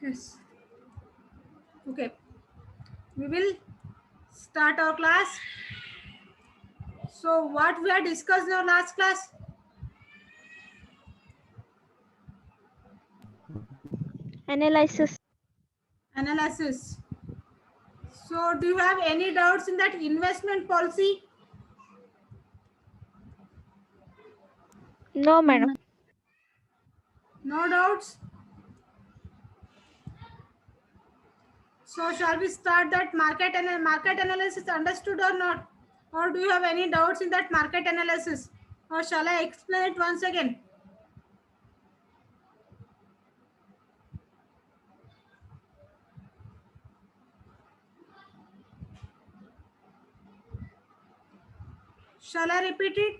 Yes. Okay. We will start our class. So, what we have discussed in our last class? Analysis. Analysis. So, do you have any doubts in that investment policy? No, madam. No doubts. So, shall we start that market analysis understood or not? Or do you have any doubts in that market analysis? Or shall I explain it once again? Shall I repeat it?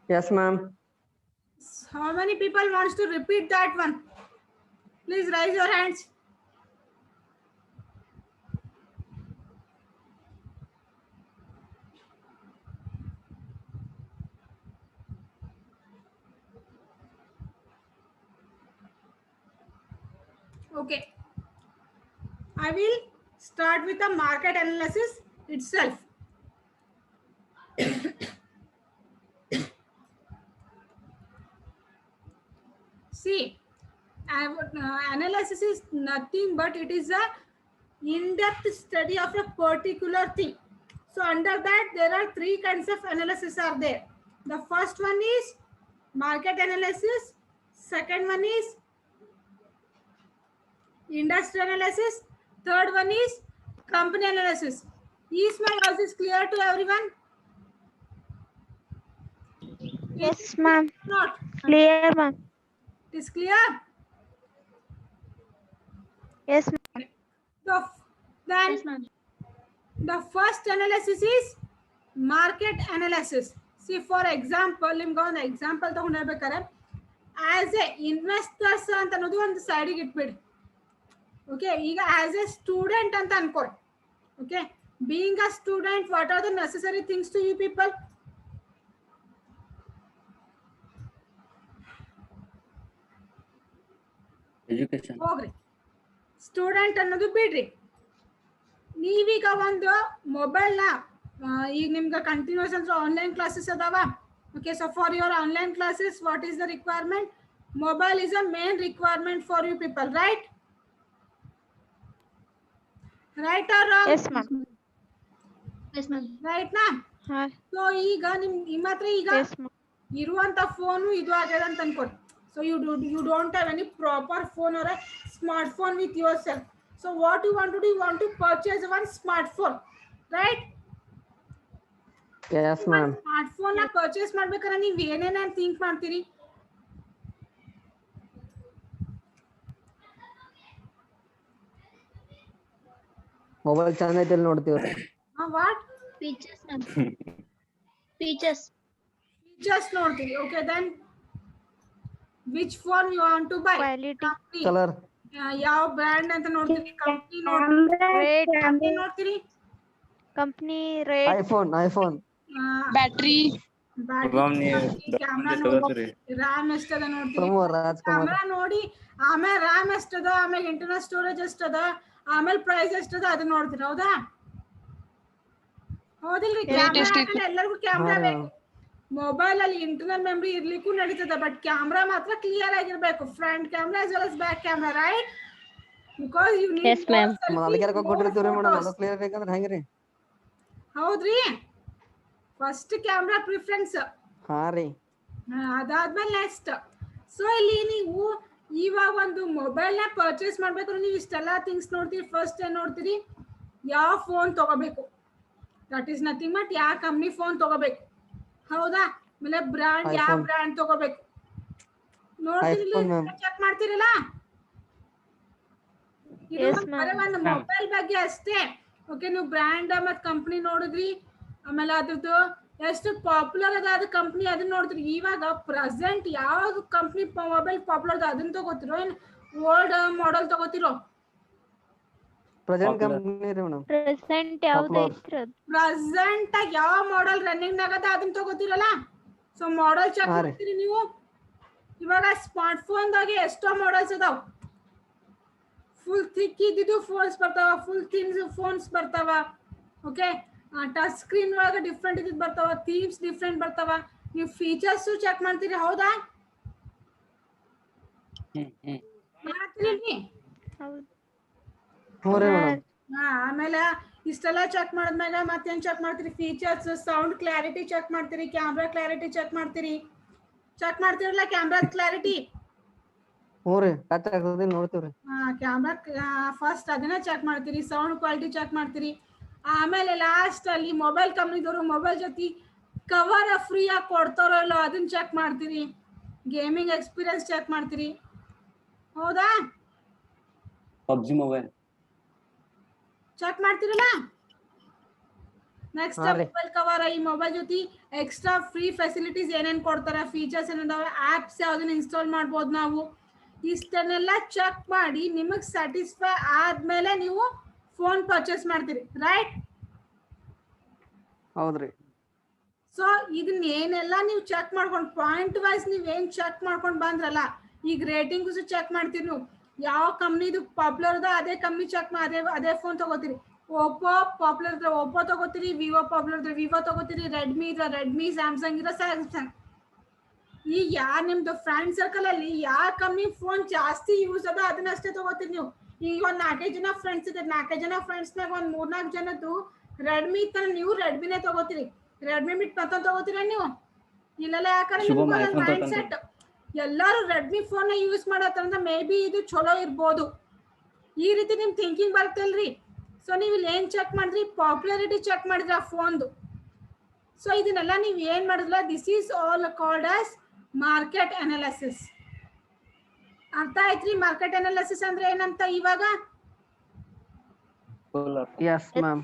Yes, ma'am. How many people wants to repeat that one? Please raise your hands. Okay. I will start with the market analysis itself. See, analysis is nothing but it is a in-depth study of a particular thing. So under that there are three kinds of analysis are there. The first one is market analysis. Second one is industry analysis. Third one is company analysis. Is my voice clear to everyone? Yes, ma'am. Not. Clear, ma'am. It is clear. Yes, ma'am. Then Yes, ma'am. the first analysis is market analysis. See, for example, ನಿಮ್ಗೆ ಒಂದು example ತಗೊಂಡು ಹೇಳ್ಬೇಕಾರೆ as A investors ಅಂತ ಅನ್ನೋದು ಒಂದು ಸೈಡಿಗೆ ಇಟ್ಬಿಡಿ. Okay, ಈಗ as a student ಅಂತ ಅನ್ಕೊಳ್ಳಿ. Okay, being a student, what are the necessary things to you people? Education. ಹೋಗ್ರಿ, ಸ್ಟೂಡೆಂಟ್ ಅನ್ನೋದು ಬಿಡ್ರಿ. ನೀವೀಗ ಒಂದು ಮೊಬೈಲ್ನ ಈಗ ನಿಮ್ಗೆ ಕಂಟಿನ್ಯೂಸ್ ಅಂದ್ರೆ ಆನ್ಲೈನ್ ಕ್ಲಾಸಸ್ ಅದಾವ. Okay, so for your online classes, what is the requirement? Mobile is a main requirement for you people, right? Right or wrong? Yes, ma'am. Yes, ma'am. Right na? So ಈಗ ನಿಮ್ಮ ಹತ್ರ ಈಗ Yes, ma'am. ಇರುವಂತ phone ಇದು ಆಗ್ಯದ ಅಂತ ಅನ್ಕೊಳ್ಳಿ. So you don't have any proper phone or a smartphone with yourself. So what you want to do? You want to purchase one smartphone, right? Yes, ma'am. Smartphone ನ purchase ಮಾಡ್ಬೇಕಾದ್ರೆ ನೀವು ಏನೇನ think ಮಾಡ್ತೀರಿ? Mobile ಚೆನ್ನಾಗೈತೆ ನೋಡ್ತೀವಿ. What Features, ma'am. Features. Features ನೋಡ್ತೀರಿ. Okay, then which phone you want to buy? Quality. Colour. ಯಾವ brand ಅಂತ ನೋಡ್ತೀರಿ? ಕಂಪನಿ ನೋಡ್ತೀರಿ. ನೋಡ್ತೀರಿ Company rate. IPhone. Battery camera ನೋಡಿ, ರ್ಯಾಮ್ ಎಷ್ಟದ ನೋಡ್ತೀರಿ. ಕ್ಯಾಮ್ರಾ ನೋಡಿ, ಆಮೇಲೆ ರ್ಯಾಮ್ ಎಷ್ಟದ, ಆಮೇಲೆ ಇಂಟರ್ನಲ್ ಸ್ಟೋರೇಜ್ ಎಷ್ಟದ, ಆಮೇಲೆ ಪ್ರೈಸ್ ಎಷ್ಟದ ಅದನ್ನ ನೋಡ್ತೀರಿ. ಹೌದಾ? ಹೌದಿಲ್ರಿ? ಕ್ಯಾಮ್ರಾ ಎಲ್ಲರಿಗೂ ಕ್ಯಾಮ್ರಾ ಬೇಕು. ಮೊಬೈಲ್ ಅಲ್ಲಿ ಇಂಟರ್ನಲ್ ಮೆಮರಿ ಇರ್ಲಿಕ್ಕೂ ನಡೀತದ, ಬಟ್ ಕ್ಯಾಮ್ರಾ ಮಾತ್ರ ಕ್ಲಿಯರ್ ಆಗಿರ್ಬೇಕು. Front camera as well as back camera, right? Because you need. Yes, ma'am. ಕೊಟ್ಟಿರ್ತೀವ್ರಿ ಮೇಡಮ್, ಅದು ಕ್ಲಿಯರ್ ಬೇಕಂದ್ರೆ ಹೆಂಗ್ರಿ? ಹೌದ್ರಿ, ಫಸ್ಟ್ ಕ್ಯಾಮ್ರಾ ಪ್ರಿಫರೆನ್ಸ್. ಹಾ ರೀ. ಅದಾದ್ಮೇಲೆ ನೆಕ್ಸ್ಟ್. ಸೊ ಇಲ್ಲಿ ನೀವು ಇವಾಗ ಒಂದು ಮೊಬೈಲ್ ನ ಪರ್ಚೇಸ್ ಮಾಡ್ಬೇಕಾದ್ರೆ ನೀವು ಇಷ್ಟೆಲ್ಲ ಥಿಂಗ್ಸ್ ನೋಡ್ತೀರಿ. ಫಸ್ಟ್ ಏನ್ ನೋಡ್ತೀರಿ? ಯಾವ ಫೋನ್ ತಗೋಬೇಕು, ದಟ್ ಈಸ್ ನಥಿಂಗ್ ಬಟ್ ಯಾವ ಕಂಪ್ನಿ ಫೋನ್ ತಗೋಬೇಕು. ಹೌದಾ? ಆಮೇಲೆ ಬ್ರ್ಯಾಂಡ್, ಯಾವ ಬ್ರ್ಯಾಂಡ್ ತಗೋಬೇಕು ನೋಡ್ತೀರಿ, ಚೆಕ್ ಮಾಡ್ತೀರಲ್ಲ. ಇದು ಒಂದು ಮೊಬೈಲ್ ಬಗ್ಗೆ ಅಷ್ಟೇ. ಓಕೆ, ನೀವು ಬ್ರ್ಯಾಂಡ್ ಮತ್ತು ಕಂಪ್ನಿ ನೋಡಿದ್ರಿ, ಆಮೇಲೆ ಅದ್ರದ್ದು ಎಷ್ಟು ಪಾಪ್ಯುಲರ್ ಅದ ಕಂಪ್ನಿ ಅದನ್ನ ನೋಡ್ತೀರಿ. ಇವಾಗ ಪ್ರೆಸೆಂಟ್ ಯಾವ ಕಂಪ್ನಿ ಮೊಬೈಲ್ ಪಾಪ್ಯುಲರ್ ಅದ ಅದನ್ನ ತಗೋತಿರೋ, ಏನು ಓಲ್ಡ್ ಮಾಡೆಲ್ ತಗೋತಿರೋ? ಪ್ರೆಸೆಂಟ್ ಕಂಪನಿ ರೀ ಮೇಡಮ್. Present ಯಾವ್ದು ಐತ್ರಿ? ಪ್ರೆಸೆಂಟ್ ಯಾವ ಮಾಡೆಲ್ ರನ್ನಿಂಗ್ ಆಗದ ಅದನ್ನ ತಗೋತಿರಲ್ಲ. ಸೊ ಮಾಡೆಲ್ ಚೆಕ್ ಮಾಡ್ತೀರಿ ನೀವು. ಇವಾಗ ಸ್ಮಾರ್ಟ್ ಫೋನ್ದಾಗೆ ಎಷ್ಟೋ ಮಾಡೆಲ್ಸ್ ಅದಾವ. ಫುಲ್ ಥಿಕ್ ಇದ್ದಿದ್ದು ಫೋನ್ಸ್ ಬರ್ತಾವ, ಫುಲ್ ಥಿನ್ ಫೋನ್ಸ್ ಬರ್ತಾವ. ಓಕೆ, ಟಚ್ ಸ್ಕ್ರೀನ್ ಒಳಗೆ ಡಿಫ್ರೆಂಟ್ ಇದ್ದಿದ್ದು ಬರ್ತಾವ, ಥೀಮ್ಸ್ ಡಿಫ್ರೆಂಟ್ ಬರ್ತಾವ. ನೀವು ಫೀಚರ್ಸ್ ಚೆಕ್ ಮಾಡ್ತೀರಿ, ಹೌದಾ? ಮಾಡ್ತೀರಿ? ಹೌದು ಹ್ಞೂ ರೀ ಮೇಡಮ್. ಆಮೇಲೆ ಇಷ್ಟೆಲ್ಲ ಚೆಕ್ ಮಾಡಿದ್ಮ್ಯಾಗ ಮತ್ತೇನ್ ಚೆಕ್ ಮಾಡ್ತೀರಿ? ಫೀಚರ್ಸ್, ಸೌಂಡ್ ಕ್ಲಾರಿಟಿ ಚೆಕ್ ಮಾಡ್ತೀರಿ, ಕ್ಯಾಮ್ರಾ ಕ್ಲಾರಿಟಿ ಚೆಕ್ ಮಾಡ್ತೀರಿ. ಚೆಕ್ ಮಾಡ್ತೀರಲ್ಲ ಕ್ಯಾಮ್ರಾ ಕ್ಲಾರಿಟಿ? ಹ್ಞೂ ರೀ, ಟಚ್ ಆಗ್ತದೆ ನೋಡ್ತೀವ್ರಿ. ಕ್ಯಾಮ್ರಾ ಫಸ್ಟ್ ಅದನ್ನ ಚೆಕ್ ಮಾಡ್ತೀರಿ, ಸೌಂಡ್ ಕ್ವಾಲಿಟಿ ಚೆಕ್ ಮಾಡ್ತೀರಿ. ಆಮೇಲೆ ಲಾಸ್ಟ್ ಅಲ್ಲಿ ಮೊಬೈಲ್ ಕಂಪ್ನಿದವರು ಮೊಬೈಲ್ ಜೊತೆ ಕವರ್ ಫ್ರೀ ಆಗಿ ಕೊಡ್ತಾರೋ ಇಲ್ಲೋ ಅದನ್ನ ಚೆಕ್ ಮಾಡ್ತೀರಿ. ಗೇಮಿಂಗ್ ಎಕ್ಸ್ಪೀರಿಯನ್ಸ್ ಚೆಕ್ ಮಾಡ್ತೀರಿ, ಹೌದಾ? PUBG ಮೊಬೈಲ್ ಚೆಕ್ ಮಾಡ್ತೀರಲ್ಲ. ನೆಕ್ಸ್ಟ್ ಹಾ ರೀ. ಮೊಬೈಲ್ ಕವರ್, ಈ ಮೊಬೈಲ್ ಜೊತೆ ಎಕ್ಸ್ಟ್ರಾ ಫ್ರೀ ಫೆಸಿಲಿಟೀಸ್ ಏನೇನ್ ಕೊಡ್ತಾರೆ, ಫೀಚರ್ಸ್ ಏನಿದಾವೆ, ಆಪ್ಸ್ ಯಾವ್ದನ್ನ ಇನ್ಸ್ಟಾಲ್ ಮಾಡ್ಬೋದು ನಾವು, ಇಷ್ಟನ್ನೆಲ್ಲ ಚೆಕ್ ಮಾಡಿ ನಿಮಗೆ ಸ್ಯಾಟಿಸ್ಫೈ ಆದ್ಮೇಲೆ ನೀವು ಫೋನ್ ಪರ್ಚೇಸ್ ಮಾಡ್ತೀರಿ, ರೈಟ್? ಹೌದ್ರಿ. ಸೊ ಇದನ್ನ ಏನೆಲ್ಲ ನೀವು ಚೆಕ್ ಮಾಡ್ಕೊಂಡು ಪಾಯಿಂಟ್ ವೈಸ್ ನೀವೇನ್ ಚೆಕ್ ಮಾಡ್ಕೊಂಡು ಬಂದ್ರಲ್ಲ, ಈಗ ರೇಟಿಂಗ್ಸ್ ಚೆಕ್ ಮಾಡ್ತೀರಿ ನೀವು. ಯಾವ ಕಂಪ್ನಿದು ಪಾಪ್ಯುಲರ್ ಅದ ಅದೇ ಕಂಪ್ನಿ ಚೆಕ್ ಮಾಡಿ ಅದೇ ಫೋನ್ ತಗೋತೀರಿ. ಓಪೋ ಪಾಪ್ಯುಲರ್ ಇದ್ರೆ ಓಪೋ ತಗೋತೀರಿ, ವಿವೋ ಪಾಪ್ಯುಲರ್ ಇದ್ರೆ ವಿವೋ ತಗೋತೀರಿ, ರೆಡ್ಮಿ ಇದ್ರೆ ರೆಡ್ಮಿ, ಸ್ಯಾಮ್ಸಂಗ್ ಇದ್ರೆ ಸ್ಯಾಮ್ಸಂಗ್. ಈಗ ಯಾರು ನಿಮ್ದು ಫ್ರೆಂಡ್ ಸರ್ಕಲ್ ಅಲ್ಲಿ ಯಾವ ಕಂಪ್ನಿ ಫೋನ್ ಜಾಸ್ತಿ ಯೂಸ್ ಅದ ಅದನ್ನಷ್ಟೇ ತಗೋತೀರಿ ನೀವು. ಈಗ ಒಂದ್ 4-5 ಜನ ಫ್ರೆಂಡ್ಸ್ ಇದ್ರೆ 4 ಜನ ಫ್ರೆಂಡ್ಸ್ನಾಗ ಒಂದ್ 3-4 ಜನದ್ದು ರೆಡ್ಮಿ ಇತ್ತ ನೀವು ರೆಡ್ಮಿನೇ ತಗೋತೀರಿ. ರೆಡ್ಮಿ ಬಿಟ್ಟು ಮತ್ತೊಂದು ತಗೋತೀರ ನೀವು? ಇಲ್ಲೆಲ್ಲ ಯಾಕಂದ್ರೆ ಮೈಂಡ್ ಸೆಟ್ ಎಲ್ಲಾರು ರೆಡ್ಮಿ ಫೋನ್ ಯೂಸ್ ಮಾಡತ್ತಂದ್ರ ಮೇ ಬಿ ಇದು ಚಲೋ ಇರ್ಬೋದು, ಈ ರೀತಿ ನಿಮ್ ಥಿಂಕಿಂಗ್ ಬರ್ತಲ್ರಿ. ಸೊ ನೀವು ಇಲ್ಲಿ ಏನ್ ಚೆಕ್ ಮಾಡಿದ್ರಿ? ಪಾಪ್ಯುಲಾರಿಟಿ ಚೆಕ್ ಮಾಡಿದ್ರಿ ಆ ಫೋನ್ದು. ಸೊ ಇದನ್ನೆಲ್ಲ ನೀವು ಏನ್ ಮಾಡಿದ್ರಲ್ಲ, this is all called as market analysis. ಅರ್ಥ ಆಯ್ತ್ರಿ? ಮಾರ್ಕೆಟ್ ಅನಾಲಿಸಿಸ್ ಅಂದ್ರೆ ಏನಂತ ಇವಾಗ? ಎಸ್ ಮ್ಯಾಮ್,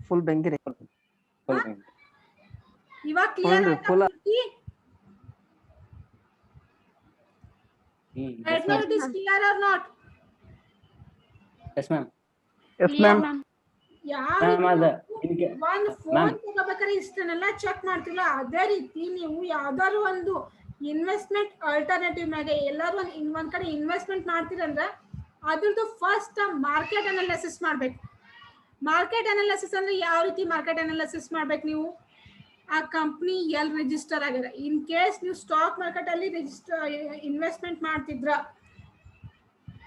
ಫುಲ್ ಬೆಂಕಿ ರೀ. ಇವಾಗ ಕ್ಲಿಯರ್ ಆಯ್ತಾ? Right now it is clear or not? Yes ma'am. Yes ma'am. ಒಂದು ಫೋನ್ ತಗೋಬೇಕಾದ್ರೆ ಇಷ್ಟನ್ನೆಲ್ಲ ಚೆಕ್ ಮಾಡ್ತಿಲ್ಲ. ಅದೇ ರೀತಿ ನೀವು ಯಾವ್ದಾದ್ರು ಒಂದು ಇನ್ವೆಸ್ಟ್ಮೆಂಟ್ ಆಲ್ಟರ್ನೇಟಿವ್ ಮ್ಯಾಗೆ ಎಲ್ಲರೂ ಒಂದ್ ಕಡೆ ಇನ್ವೆಸ್ಟ್ಮೆಂಟ್ ಮಾಡ್ತೀರಂದ್ರೆ ಅದ್ರದ್ದು ಫಸ್ಟ್ ಮಾರ್ಕೆಟ್ ಅನಾಲಿಸಿಸ್ ಮಾಡ್ಬೇಕು. ಮಾರ್ಕೆಟ್ ಅನಾಲಿಸಿಸ್ ಅಂದ್ರೆ ಯಾವ ರೀತಿ ಮಾರ್ಕೆಟ್ ಅನಾಲಿಸಿಸ್ ಮಾಡ್ಬೇಕು? ನೀವು ಆ ಕಂಪ್ನಿ ಎಲ್ಲಿ ರಿಜಿಸ್ಟರ್ ಆಗಿದೆ, ಇನ್ ಕೇಸ್ ನೀವು ಸ್ಟಾಕ್ ಮಾರ್ಕೆಟ್ ಅಲ್ಲಿ ಇನ್ವೆಸ್ಟ್ಮೆಂಟ್ ಮಾಡ್ತಿದ್ರ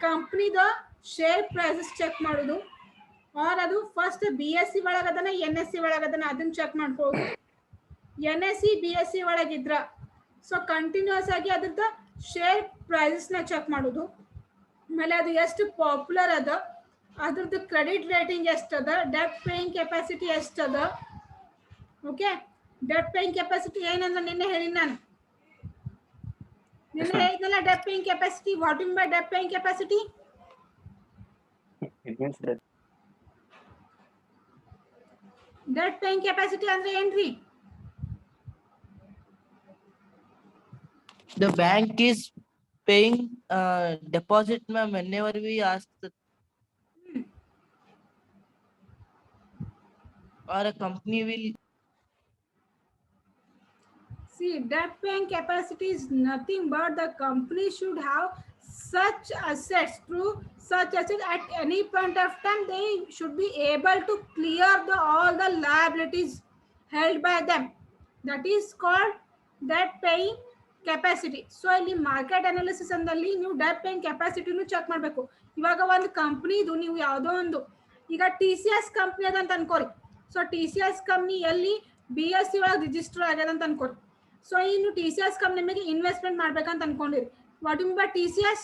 ಕಂಪ್ನಿದ ಶೇರ್ ಪ್ರೈಸಸ್ ಚೆಕ್ ಮಾಡೋದು, ಆರ್ ಅದು ಫಸ್ಟ್ BSE ಒಳಗದನ NSE ಒಳಗದನ ಅದನ್ನ ಚೆಕ್ ಮಾಡ್ಕೊಳ್ಳೋದು. NSE BSE ಒಳಗಿದ್ರ ಸೊ ಕಂಟಿನ್ಯೂಸ್ ಆಗಿ ಅದ್ರದ್ದು ಶೇರ್ ಪ್ರೈಸಸ್ನ ಚೆಕ್ ಮಾಡೋದು. ಆಮೇಲೆ ಅದು ಎಷ್ಟು ಪಾಪ್ಯುಲರ್ ಅದ, ಅದ್ರದ್ದು ಕ್ರೆಡಿಟ್ ರೇಟಿಂಗ್ ಎಷ್ಟದ, ಡೆಟ್ ಪೇಯಿಂಗ್ ಕೆಪಾಸಿಟಿ ಎಷ್ಟದ. ಓಕೆ, ಡೆಟ್ ಪೇಯಿಂಗ್ ಕೆಪಾಸಿಟಿ ಏನಂದ್ರೆ ನಿನ್ನೆ ಹೇಳಿ ನಾನು ಹೇಳಿದ್ನಲ್ಲ, debt paying capacity. What in by debt paying capacity? Debt paying capacity ಅಂದ್ರೆ ಏನ್ರಿ? The bank is paying deposit ma'am whenever we ask the, or a company will see, debt paying capacity is nothing but the company should have such assets. Through such assets at any point of time they should be able to clear all the liabilities held by them. That is called debt paying capacity. So ಇಲ್ಲಿ market analysis ಅಂದಲ್ಲಿ ನೀವು debt paying ಕೆಪಾಸಿಟಿನೂ check ಮಾಡಬೇಕು. ಇವಾಗ ಒಂದು ಕಂಪ್ನಿದು ನೀವು ಯಾವುದೋ ಒಂದು, ಈಗ TCS ಕಂಪ್ನಿ ಅದಂತ ಅನ್ಕೋರಿ. ಸೊ TCS ಕಂಪ್ನಿ ಎಲ್ಲಿ BSE ಒಳಗೆ ರಿಜಿಸ್ಟರ್ ಆಗ್ಯದ ಅಂತ ಅನ್ಕೋರಿ. ಸೊ ಇನ್ನು TCS ಕಂಪ್ನಿ ಮೇಲೆ ಇನ್ವೆಸ್ಟ್ಮೆಂಟ್ ಮಾಡ್ಬೇಕಂತ ಅನ್ಕೊಂಡಿರಿ. What you mean by TCS?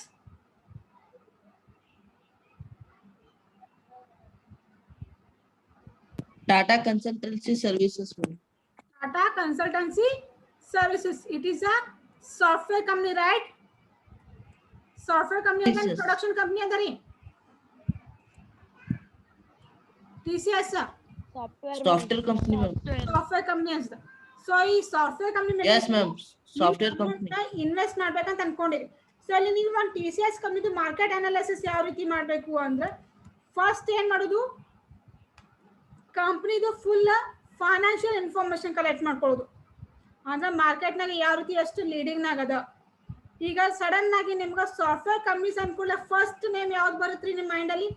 Tata Consultancy Services ma'am. Tata Consultancy Services. It is a software company, right? Software company Yes, and yes. production company andari. TCS Software company ma'am. software company as the. So ಈ software company ಮೇಲೆ Yes ma'am, software company. Invest ಮಾಡ್ಬೇಕಂತ ಅನ್ಕೊಂಡಿರಿ. So ಅಲ್ಲಿ ನೀವು ಒಂದು TCS ಕಂಪ್ನಿದು market analysis ಯಾವ ರೀತಿ ಮಾಡಬೇಕು ಅಂದ್ರೆ, ಫಸ್ಟ್ ಏನ್ ಮಾಡೋದು, ಕಂಪ್ನಿದು ಫುಲ್ ಫೈನಾನ್ಷಿಯಲ್ ಇನ್ಫಾರ್ಮೇಶನ್ ಕಲೆಕ್ಟ್ ಮಾಡ್ಕೊಳ್ಳೋದು. ಅಂದ್ರೆ ಮಾರ್ಕೆಟ್ನಾಗ ಯಾವ ರೀತಿ ಎಷ್ಟು ಲೀಡಿಂಗ್ನಾಗ ಅದ, ಈಗ ಸಡನ್ ಆಗಿ ನಿಮ್ಗೆ ಸಾಫ್ಟ್ವೇರ್ ಕಂಪ್ನೀಸ್ ಅನ್ಕೊಳ್ಳೆ ಫಸ್ಟ್ ನೇಮ್ ಯಾವ್ದು ಬರುತ್ತ್ರಿ ನಿಮ್ಮ ಮೈಂಡ್ ಅಲ್ಲಿ?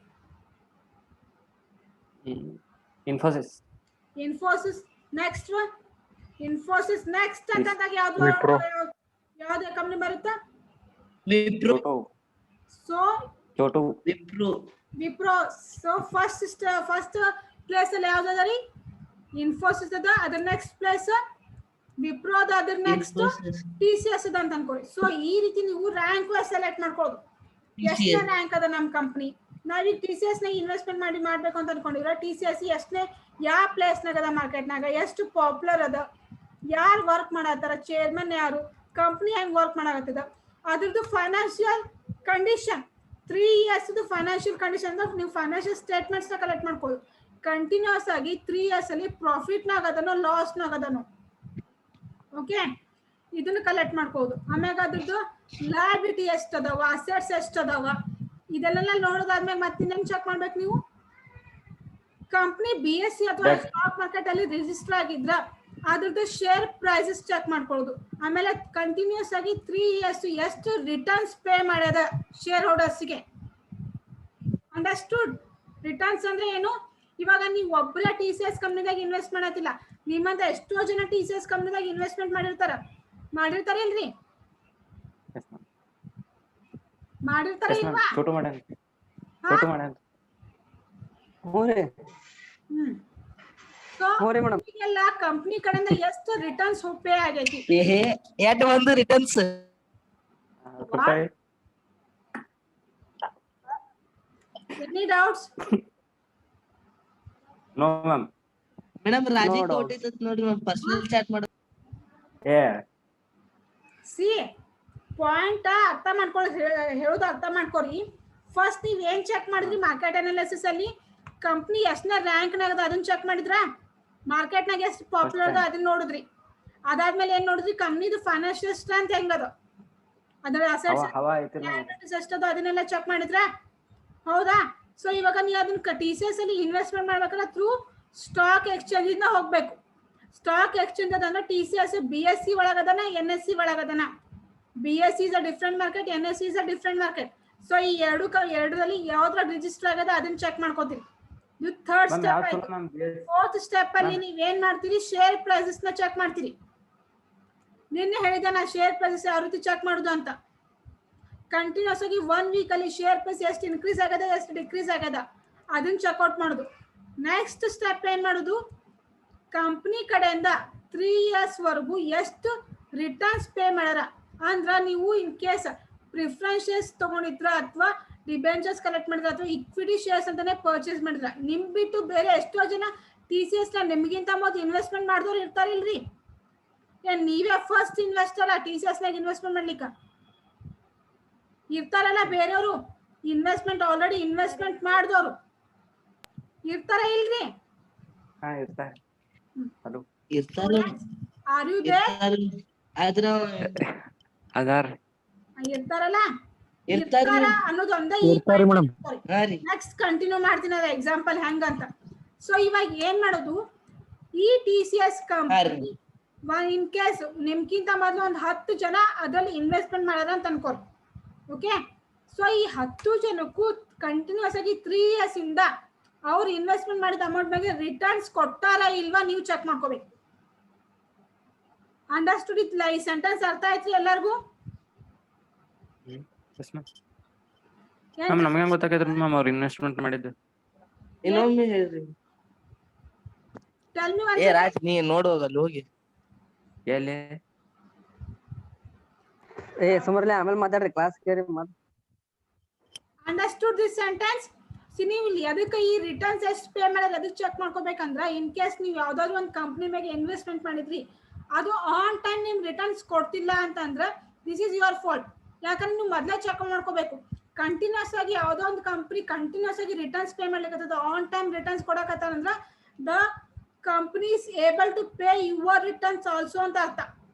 Infosys. Infosys. Next one Infosys. Next ಅಂತಂದಾಗ ಯಾವ್ದು Wipro. ಯಾವ್ದು ಕಂಪ್ನಿ ಬರುತ್ತಾ? ವಿಪ್ರೋ. ಸೊ ಚೋಟು. ವಿಪ್ರೋ. ಸೊ ಫಸ್ಟ್ ಪ್ಲೇಸ್ ಅಲ್ಲಿ ಯಾವ್ದು ಅದ ರೀ? ಇನ್ಫೋಸಿಸ್ ಅದ. ಅದ್ರ ನೆಕ್ಸ್ಟ್ ಪ್ಲೇಸ್ ವಿಪ್ರೋ ಅದ. ಅದ್ರ ನೆಕ್ಸ್ಟ್ TCS ಅದ ಅಂತ ಅನ್ಕೊಳ್ಳಿ. ಸೊ ಈ ರೀತಿ ನೀವು ರ್ಯಾಂಕ್ ವೈಸ್ ಸೆಲೆಕ್ಟ್ ಮಾಡ್ಕೊಳ್ಳೋದು. ಎಷ್ಟನೇ ರ್ಯಾಂಕ್ ಅದ ನಮ್ಮ ಕಂಪ್ನಿ, ನಾವೀಗ TCS ನಾಗ ಇನ್ವೆಸ್ಟ್ಮೆಂಟ್ ಮಾಡ್ಬೇಕು ಅಂತ ಅನ್ಕೊಂಡಿರ. TCS ಎಷ್ಟನೇ ಯಾವ ಪ್ಲೇಸ್ ನಾಗ ಅದ ಮಾರ್ಕೆಟ್ನಾಗ, ಎಷ್ಟು ಪಾಪ್ಯುಲರ್ ಅದ, ಯಾರು ವರ್ಕ್ ಮಾಡತ್ತಾರ, ಚೇರ್ಮನ್ ಯಾರು, ಕಂಪ್ನಿ ಹೆಂಗ್ ವರ್ಕ್ ಮಾಡಾಕತ್ತದ, ಅದ್ರದ್ದು financial condition 3 years financial condition ಅಂದ್ರೆ ನೀವು ಫೈನಾನ್ಷಿಯಲ್ ಸ್ಟೇಟ್ಮೆಂಟ್ಸ್ ನ ಕಲೆಕ್ಟ್ ಮಾಡ್ಕೊಳ್ಳಿ. ಕಂಟಿನ್ಯೂಸ್ ಆಗಿ 3 years ಅಲ್ಲಿ ಪ್ರಾಫಿಟ್ ನಾಗ ಅದನೋ ಲಾಸ್ ನಾಗ ಅದನೋ. ಓಕೆ, ಇದನ್ನ ಕಲೆಕ್ಟ್ ಮಾಡ್ಕೋದು. ಆಮ್ಯಾಗ ಅದ್ರದ್ದು ಲಯಬಿಲಿಟಿ ಎಷ್ಟು ಅದಾವ, ಅಸೆಟ್ಸ್ ಎಷ್ಟು ಅದಾವ, ಇದೆಲ್ಲ ನೋಡೋದಾದ್ಮೇಲೆ ಮತ್ತೆ ಇನ್ನೇನು ಚೆಕ್ ಮಾಡ್ಬೇಕು ನೀವು? ಕಂಪ್ನಿ BSE ಅಥವಾ ಸ್ಟಾಕ್ ಮಾರ್ಕೆಟ್ ಅಲ್ಲಿ ರಿಜಿಸ್ಟರ್ ಆಗಿದ್ರ ಅದ್ರದ್ದು ಶೇರ್ ಪ್ರೈಸಸ್ ಚೆಕ್ ಮಾಡ್ಕೊಳ್ಳೋದು. ಆಮೇಲೆ ಕಂಟಿನ್ಯೂಸ್ ಆಗಿ 3 years ಎಷ್ಟು ರಿಟರ್ನ್ಸ್ ಪೇ ಮಾಡ್ಯದ ಶೇರ್ ಹೋಲ್ಡರ್ಸ್ಗೆ. ಅಂಡರ್ಸ್ಟುಡ್? ರಿಟರ್ನ್ಸ್ ಅಂದ್ರೆ ಏನು? ಇವಾಗ ನೀವು ಒಬ್ಬರೇ TCS ಕಂಪ್ನಿದಾಗ ಇನ್ವೆಸ್ಟ್ ಮಾಡತ್ತಿಲ್ಲ, ನಿಮ್ಮಂತ ಎಷ್ಟೋ ಜನ TCS ಕಂಪ್ನಿದಾಗ ಇನ್ವೆಸ್ಟ್ಮೆಂಟ್ ಮಾಡಿರ್ತಾರೆ ಇಲ್ರಿ? ಮಾಡಿರ್ತಾರೆ ಇಲ್ವಾ? ಚೋಟು ಮಾಡ್ಯಾನ. ಸೊ ಹ್ಞೂ ಮೇಡಮ್. ಈಗೆಲ್ಲ ಕಂಪ್ನಿ ಕಡೆಯಿಂದ ಎಷ್ಟು ರಿಟರ್ನ್ಸ್ ಪೇ ಆಗೈತಿ? ಎಟ್ ಒಂದು returns any doubts? No ma'am. Madam Raji ನೋಡು. ಕೊಟ್ಟಿತ್ತು ನೋಡ್ರಿ ಮ್ಯಾಮ್, ಪರ್ಸನಲ್ ಚಾಟ್ ಮಾಡೋದು. ಏ ಸಿ ಪಾಯಿಂಟ್ ಅರ್ಥ ಮಾಡ್ಕೊಳ್ಳಿ, ಹೇಳೋದು ಅರ್ಥ ಮಾಡ್ಕೊರಿ. ಫಸ್ಟ್ ನೀವ್ ಏನ್ ಚೆಕ್ ಮಾಡಿದ್ರಿ ಮಾರ್ಕೆಟ್ ಅನಾಲಿಸಿಸ್ ಅಲ್ಲಿ? ಕಂಪ್ನಿ ಎಷ್ಟನೇ ರ್ಯಾಂಕ್ ನಾಗ ಅದ ಅದನ್ನ ಚೆಕ್ ಮಾಡಿದ್ರ? ಮಾರ್ಕೆಟ್ ನಾಗ ಎಷ್ಟು ಪಾಪ್ಯುಲರ್ ಅದ ಅದನ್ನ ನೋಡಿದ್ರಿ. ಅದಾದ್ಮೇಲೆ ಏನ್ ನೋಡಿದ್ರಿ? ಕಂಪ್ನಿದು ಫೈನಾನ್ಷಿಯಲ್ ಸ್ಟ್ರೆಂತ್ ಹೆಂಗದ, ಅದರ ಅಸೆಟ್ಸ್ ಎಷ್ಟದ ಅದನ್ನೆಲ್ಲ ಚೆಕ್ ಮಾಡಿದ್ರ? ಹೌದಾ? ಸೊ ಇವಾಗ ನೀವು ಅದನ್ನ TCS ಅಲ್ಲಿ ಇನ್ವೆಸ್ಟ್ಮೆಂಟ್ ಮಾಡ್ಬೇಕಂದ್ರೆ ಥ್ರೂ ಸ್ಟಾಕ್ ಎಕ್ಸ್ಚೇಂಜ್ ಇಂದ ಹೋಗ್ಬೇಕು. ಸ್ಟಾಕ್ ಎಕ್ಸ್ಚೇಂಜ್ ಅದಂದ್ರೆ TCS BSE ಒಳಗದನ, NSE ಒಳಗದನ. BSE is a different market, NSE is a different market. So ಈ ಎರಡರಲ್ಲಿ ಯಾವ್ದ್ರಾಗ ರಿಜಿಸ್ಟರ್ ಆಗದ ಅದನ್ನ ಚೆಕ್ ಮಾಡ್ಕೋತೀರಿ. ಇದು ಥರ್ಡ್ ಸ್ಟೆಪ್ ಆಯ್ತು. ಫೋರ್ತ್ ಸ್ಟೆಪ್ ಅಲ್ಲಿ ನೀವ್ ಏನ್ ಮಾಡ್ತೀರಿ? ಶೇರ್ ಪ್ರೈಸಸ್ ನ ಚೆಕ್ ಮಾಡ್ತೀರಿ. ನಿನ್ನೆ ಹೇಳಿದೆ ನಾ ಶೇರ್ ಪ್ರೈಸಸ್ ಯಾವ ರೀತಿ ಚೆಕ್ ಮಾಡುದು ಅಂತ. ಕಂಟಿನ್ಯೂಸ್ ಆಗಿ 1 week ಅಲ್ಲಿ ಶೇರ್ ಪ್ರೈಸ್ ಎಷ್ಟು ಇನ್ಕ್ರೀಸ್ ಆಗದ, ಎಷ್ಟು ಡಿಕ್ರೀಸ್ ಆಗದ ಅದನ್ನ ಚೆಕ್ಔಟ್ ಮಾಡುದು. ನೆಕ್ಸ್ಟ್ ಸ್ಟೆಪ್ ಏನ್ ಮಾಡುದು? ಕಂಪ್ನಿ ಕಡೆಯಿಂದ 3 years ವರೆಗೂ ಎಷ್ಟು ರಿಟರ್ನ್ಸ್ ಪೇ ಮಾಡ್ಯಾರ ಅಂದ್ರ, ನೀವು ಇನ್ ಕೇಸ್ ಪ್ರಿಫರೆನ್ಸ್ ಶೇರ್ಸ್ ತಗೊಂಡಿದ್ರ ಅಥವಾ ಡಿಬೆಂಚರ್ಸ್ ಕಲೆಕ್ಟ್ ಮಾಡಿದ್ರ ಅಥವಾ ಇಕ್ವಿಟಿ ಶೇರ್ಸ್ ಅಂತಾನೆ ಪರ್ಚೇಸ್ ಮಾಡಿದ್ರ, ನಿಮ್ ಬಿಟ್ಟು ಬೇರೆ ಎಷ್ಟೋ ಜನ TCS ನ ನಿಮ್ಗಿಂತ ಮೊದಲು ಇನ್ವೆಸ್ಟ್ಮೆಂಟ್ ಮಾಡಿದವ್ರು ಇರ್ತಾರಿಲ್ರಿ? ಏನ್ ನೀವೇ ಫಸ್ಟ್ ಇನ್ವೆಸ್ಟರ್ TCS ನಾಗ ಇನ್ವೆಸ್ಟ್ಮೆಂಟ್ ಮಾಡ್ಲಿಕ್ಕ? ಇರ್ತಾರಲ್ಲ ಬೇರೆಯವರು ಇನ್ವೆಸ್ಟ್ಮೆಂಟ್ ಆಲ್ರೆಡಿ ಇನ್ವೆಸ್ಟ್ಮೆಂಟ್ ಮಾಡಿದವರು ಇರ್ತಾರ ಇಲ್ರಿ? ಇರ್ತಾರೆ. Are you there? ಆದ್ರ ಇರ್ತಾರಲ್ಲ, ಇರ್ತಾರ ಅನ್ನೋದು ಒಂದೇ. ಹಾ ರೀ. ನೆಕ್ಸ್ಟ್ ಕಂಟಿನ್ಯೂ ಮಾಡ್ತೀನಿ ಅದ ಎಕ್ಸಾಂಪಲ್ ಹೆಂಗಂತ. ಸೊ ಇವಾಗ ಏನ್ ಮಾಡೋದು? ಈ TCS ಕಂಪನಿ ಇನ್ ಕೇಸ್ ನಿಮ್ಗಿಂತ ಮೊದಲು ಒಂದು 10 ಜನ ಅದ್ರಲ್ಲಿ ಇನ್ವೆಸ್ಟ್ಮೆಂಟ್ ಮಾಡ್ಯಾರ ಅಂತ ಅನ್ಕೋರಿ. ಓಕೆ, ಸೊ ಈ 10 ಜನಕ್ಕೂ ಕಂಟಿನ್ಯೂಸ್ ಆಗಿ 3 years ಇಂದ ಅವ್ರು ಇನ್ವೆಸ್ಟ್ಮೆಂಟ್ ಮಾಡಿದ ಅಮೌಂಟ್ ಬಗ್ಗೆ ರಿಟರ್ನ್ಸ್ ಕೊಟ್ಟಾರ ಇಲ್ವಾ ನೀವು ಚೆಕ್ ಮಾಡ್ಕೋಬೇಕು. ಅಂಡರ್ಸ್ಟುಡ್? ಇತ್ಲ ಈ ಸೆಂಟೆನ್ಸ್ ಅರ್ಥ ಆಯ್ತ್ರಿ ಎಲ್ಲರಿಗೂ? ನಮ್ಗೆ ಗೊತ್ತಾಗೈತ್ರಿ ಮ್ಯಾಮ್ ಅವ್ರು ಇನ್ವೆಸ್ಟ್ಮೆಂಟ್ ಮಾಡಿದ್ದು. ಇನ್ನೊಮ್ಮೆ ಹೇಳ್ರಿ. ಟೆಲ್ ಮಿ ಏ ರಾಜ್, ನೀ ನೋಡೋಗಲ್ಲ ಹೋಗಿ. ಎಲ್ಲಿ ಸುಮಾರಲ್ಲಿ ಆಮೇಲೆ ಮಾತಾಡ್ರಿ, ಕ್ಲಾಸ್ ಕೇಳಿ ಮಾತು. Understood this sentence? ನೀವು ಇಲ್ಲಿ ಅದಕ್ಕೆ ಈ ರಿಟರ್ನ್ಸ್ ಎಷ್ಟು ಪೇ ಮಾಡಿದ್ರೆ ಅದಕ್ಕೆ ಚೆಕ್ ಮಾಡ್ಕೋಬೇಕಂದ್ರೆ, ಇನ್ ಕೇಸ್ ನೀವು ಯಾವ್ದಾದ್ರು ಒಂದು ಕಂಪ್ನಿ ಮೇಲೆ ಇನ್ವೆಸ್ಟ್ಮೆಂಟ್ ಮಾಡಿದ್ರಿ, ಅದು ಆನ್ ಟೈಮ್ ನಿಮ್ ರಿಟರ್ನ್ಸ್ ಕೊಡ್ತಿಲ್ಲ ಅಂತಂದ್ರೆ ದಿಸ್ ಇಸ್ ಯುವರ್ ಫಾಲ್ಟ್. ಯಾಕಂದ್ರೆ ನೀವು ಮೊದಲೇ ಚೆಕ್ ಮಾಡ್ಕೋಬೇಕು. ಕಂಟಿನ್ಯೂಸ್ ಆಗಿ ಯಾವ್ದೋ ಒಂದು ಕಂಪ್ನಿ ಕಂಟಿನ್ಯೂಸ್ ಆಗಿ ರಿಟರ್ನ್ಸ್ ಪೇ ಮಾಡ್ಲಿಕ್ಕೆ ಆನ್ ಟೈಮ್ ರಿಟರ್ನ್ಸ್ ಕೊಡಕತ್ತಾರಂದ್ರೆ the company is able to pay your returns also ಅಂತ ಅರ್ಥ.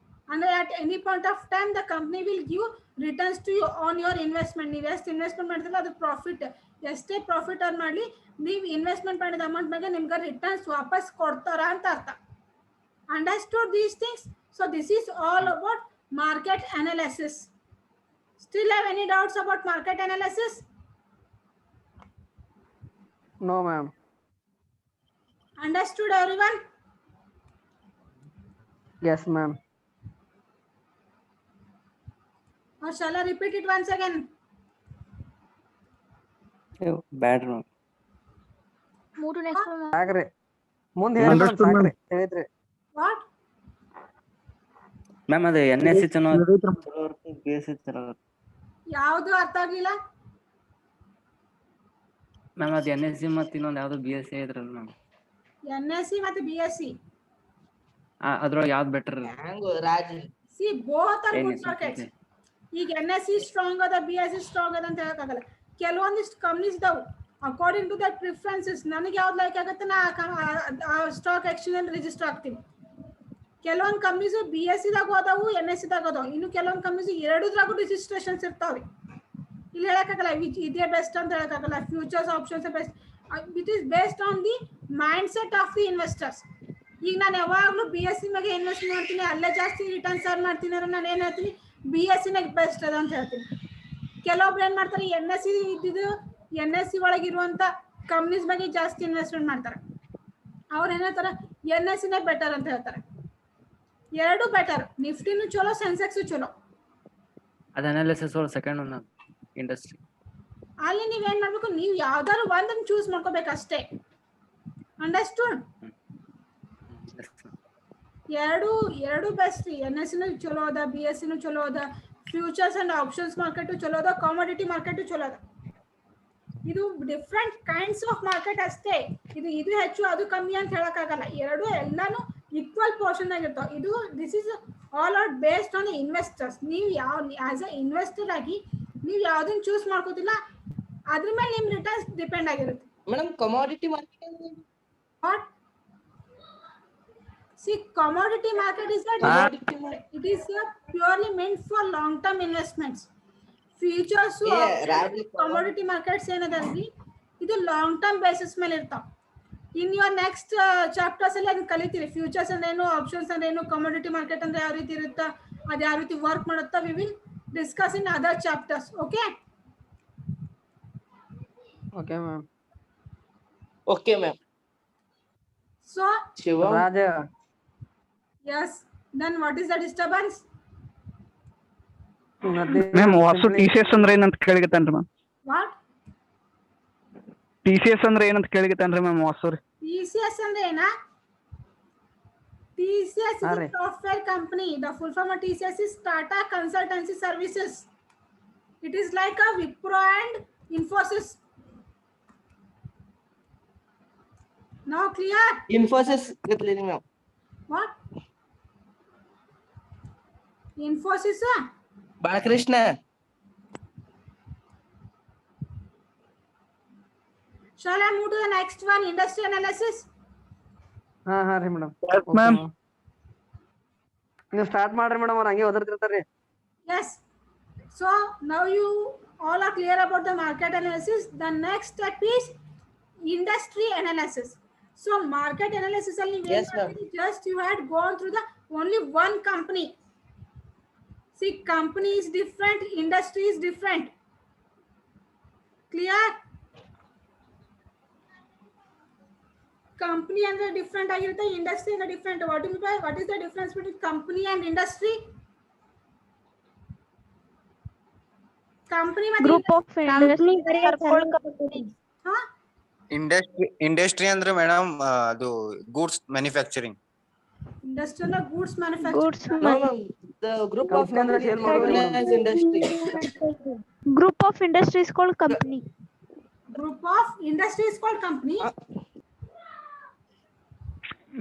ಅಂದ್ರೆ at any point of time the company will give returns to you on your investment. ನೀವು ಎಷ್ಟು investment ಮಾಡಿದ್ರೆ ಅದು ಪ್ರಾಫಿಟ್, ಎಷ್ಟೇ ಪ್ರಾಫಿಟ್ ಅರ್ನ್ ಮಾಡಲಿ ನೀವು ಇನ್ವೆಸ್ಟ್ಮೆಂಟ್ ಮಾಡಿದ ಅಮೌಂಟ್ ಮೇಲೆ ನಿಮ್ಗೆ ರಿಟರ್ನ್ಸ್ ವಾಪಸ್ ಕೊಡ್ತಾರ ಅಂತ ಅರ್ಥ. Understood these things? So this is all about market analysis. Still have any doubts about market analysis? No, ma'am. Understood everyone? Yes, ma'am. Or shall I repeat it once again? ಬ್ಯಾಡ್ರಿ ma'am. Move to next one. ಸಾಕ್ರಿ ಮುಂದೆ ಹೇಳಿ madam Understood, ಸಾಕ್ರಿ ಹೇಳಿದ್ರಿ. What? Ma'am ಅದು NSC ಚಲೋ BSc ಚಲೋ ಯಾವುದು ಅರ್ಥ ಆಗ್ಲಿಲ್ಲ? ಮ್ಯಾಮ್ ಅದು NSC ಮತ್ತು ಇನ್ನೊಂದು ಯಾವ್ದು BSc ಇದ್ರಲ್ಲ ಮ್ಯಾಮ್, NSC ಮತ್ತು BSc. ಅದ್ರೊಳಗೆ ಯಾವ್ದು ಬೆಟರ್? ಹ್ಯಾಂಗೋ Raj See, both are good markets. ಈಗ NSC ಸ್ಟ್ರಾಂಗ್ ಅದ, BSc ಸ್ಟ್ರಾಂಗ್ ಅದ ಅಂತ ಹೇಳಕ್ಕಾಗಲ್ಲ. ಕೆಲವೊಂದಿಷ್ಟು ಕಂಪ್ನೀಸ್ ಇದಾವೆ ಅಕಾರ್ಡಿಂಗ್ ಟು ದಟ್ ಪ್ರಿಫರೆನ್ಸಸ್. ನನಗೆ ಯಾವ್ದು ಲೈಕ್ ಆಗುತ್ತೆ ನಾ ಸ್ಟಾಕ್ ಎಕ್ಸ್ಚೇಂಜ್ ಅಲ್ಲಿ ರಿಜಿಸ್ಟರ್ ಆಗ್ತೀನಿ. ಕೆಲವೊಂದು ಕಂಪ್ನೀಸ್ BSc ದಾಗ ಹೋದವು, NSC ದಾಗ ಹೋದವು. ಇನ್ನು ಕೆಲವೊಂದು ಕಂಪ್ನೀಸ್ ಎರಡೂದ್ರಾಗೂ ರಿಜಿಸ್ಟ್ರೇಷನ್ಸ್ ಇರ್ತಾವೆ. ಇಲ್ಲಿ ಹೇಳಕ್ಕಾಗಲ್ಲ ಇದೇ ಬೆಸ್ಟ್ ಅಂತ ಹೇಳಕ್ಕಾಗಲ್ಲ. Futures options best. It is based on the mindset of the investors. ಈಗ ನಾನು ಯಾವಾಗಲೂ BSc ಮ್ಯಾಗೆ ಇನ್ವೆಸ್ಟ್ ಮಾಡ್ತೀನಿ, ಅಲ್ಲೇ ಜಾಸ್ತಿ ರಿಟರ್ನ್ಸ್ ಅರ್ನ್ ಮಾಡ್ತೀನಿ ಅಂದ್ರೆ ನಾನು ಏನು ಹೇಳ್ತೀನಿ, BSc ನಾಗ ಬೆಸ್ಟ್ ಅದ ಅಂತ ಹೇಳ್ತೀನಿ. ಕೆಲವೊಬ್ರು ಏನು ಮಾಡ್ತಾರೆ, NSC ಇದ್ದಿದ್ದು NSC ಒಳಗಿರುವಂಥ ಕಂಪ್ನೀಸ್ ಬಗ್ಗೆ ಜಾಸ್ತಿ ಇನ್ವೆಸ್ಟ್ಮೆಂಟ್ ಮಾಡ್ತಾರೆ. ಅವ್ರು ಏನು ಹೇಳ್ತಾರೆ, NSC ನೇ ಬೆಟರ್ ಅಂತ ಹೇಳ್ತಾರೆ. ಎರಡು ಬೆಟರ್, ನಿಫ್ಟಿನೂ ಚಲೋ, ಸೆನ್ಸೆಕ್ಸು ಚಲೋ. ಅದು ಅನಾಲಿಸಿಸ್ ಒಳಗೆ ಸೆಕೆಂಡ್ ಒನ್ ಇಂಡಸ್ಟ್ರಿ. ಅಲ್ಲಿ ನೀವೇನು ಮಾಡಬೇಕು, ನೀವು ಯಾವ್ದಾದ್ರು ಒಂದನ್ನು ಚೂಸ್ ಮಾಡ್ಕೋಬೇಕಷ್ಟೇ. ಅಂಡರ್ಸ್ಟುಡ್? ಎರಡು ಬೆಸ್ಟ್. NSCನೂ ಚಲೋ ಅದ, BScನೂ ಚಲೋ ಅದ, ಫ್ಯೂಚರ್ಸ್ ಅಂಡ್ ಆಪ್ಷನ್ಸ್ ಮಾರ್ಕೆಟು ಚಲೋ ಅದ, ಕಾಮೋಡಿಟಿ ಮಾರ್ಕೆಟು ಚಲೋ ಅದ. ಇದು ಡಿಫ್ರೆಂಟ್ ಕೈಂಡ್ಸ್ ಆಫ್ ಮಾರ್ಕೆಟ್ ಅಷ್ಟೇ. ಇದು ಹೆಚ್ಚು ಅದು ಕಮ್ಮಿ ಅಂತ ಹೇಳಕ್ಕಾಗಲ್ಲ. ಎರಡು ಎಲ್ಲಾನು ಈಕ್ವಲ್ ಪೋರ್ಷನ್ ಆಗಿರ್ತಾವ. ಇದು this is all out based on investors. ನೀವು ಯಾವ ಆಸ್ ಅ ಇನ್ವೆಸ್ಟರ್ ಆಗಿ ನೀವು ಯಾವ್ದನ್ನ ಚೂಸ್ ಮಾಡ್ಕೋತಿಲ್ಲ ಅದ್ರ ಮೇಲೆ ನಿಮ್ ರಿಟರ್ನ್ಸ್ ಡಿಪೆಂಡ್ ಆಗಿರುತ್ತೆ. Madam commodity market what? See, commodity market is it is purely meant for long term investments. Futures commodity markets ಏನದಲ್ರಿ, ಇದು ಲಾಂಗ್ ಟರ್ಮ್ ಬೇಸಿಸ್ ಮೇಲೆ ಇರ್ತಾವ. ಇನ್ ಯುವರ್ ನೆಕ್ಸ್ಟ್ ಚಾಪ್ಟರ್ಸ್ ಅಲ್ಲಿ ಅದನ್ನ ಕಲಿತೀರಿ. ಫ್ಯೂಚರ್ಸ್ ಅಂದ್ರೆ ಏನು, ಆಪ್ಷನ್ಸ್ ಅಂದ್ರೆ ಏನು, ಕಮೋಡಿಟಿ ಮಾರ್ಕೆಟ್ ಅಂದ್ರೆ ಯಾವ ರೀತಿ ಇರುತ್ತಾ, ಅದು ಯಾವ ರೀತಿ ವರ್ಕ್ ಮಾಡುತ್ತಾ, we will discuss in other chapters. Okay okay ma'am. Okay ma'am. So Shivam Raja yes, then what is the disturbance? Ma'am Vasu TCS ಅಂದ್ರೆ ಏನಂತ ಕೇಳಿಗತ್ತನ್ರಿ ಮ್ಯಾಮ್. What? TCS ಅಂದ್ರೆ ಏನಂತ ಕೇಳಿಗತ್ತನ್ರಿ ಮ್ಯಾಮ್ ವಾಸು ರೀ. TCS ಅಂದ್ರೆ ಏನಾ? TCS is a software company. The full form of TCS is Tata Consultancy Services. It is like a Wipro and Infosys. Now clear? Infosys ಗೊತ್ತಿಲ್ಲ ma'am. What? Infosys? Balakrishna. Shall I move to the next one, industry analysis? ಹಾ ರೀ madam. Ma'am ನೀವು start ಮಾಡ್ರಿ madam, ಅವ್ರು ಹಂಗೆ ಓದಿರ್ತಾರ್ರಿ. Yes. So now you all are clear about the market analysis. The next step is industry analysis. So market analysis only, Yes, ma'am. just you had gone through the only one company. See, company is different, industry is different. Clear? Company and the different agirutte, industry and the different. What is the difference between company and industry? Company Group of industry companies. Huh? Industry ಅಂದ್ರೆ madam ಅದು goods manufacturing. Industrial goods manufacturing. Goods No, ma'am. The group of Company ಅಂದ್ರೆ sale companies ಮಾಡೋದು as industry. Group of industry is called company. Group of industry is called company.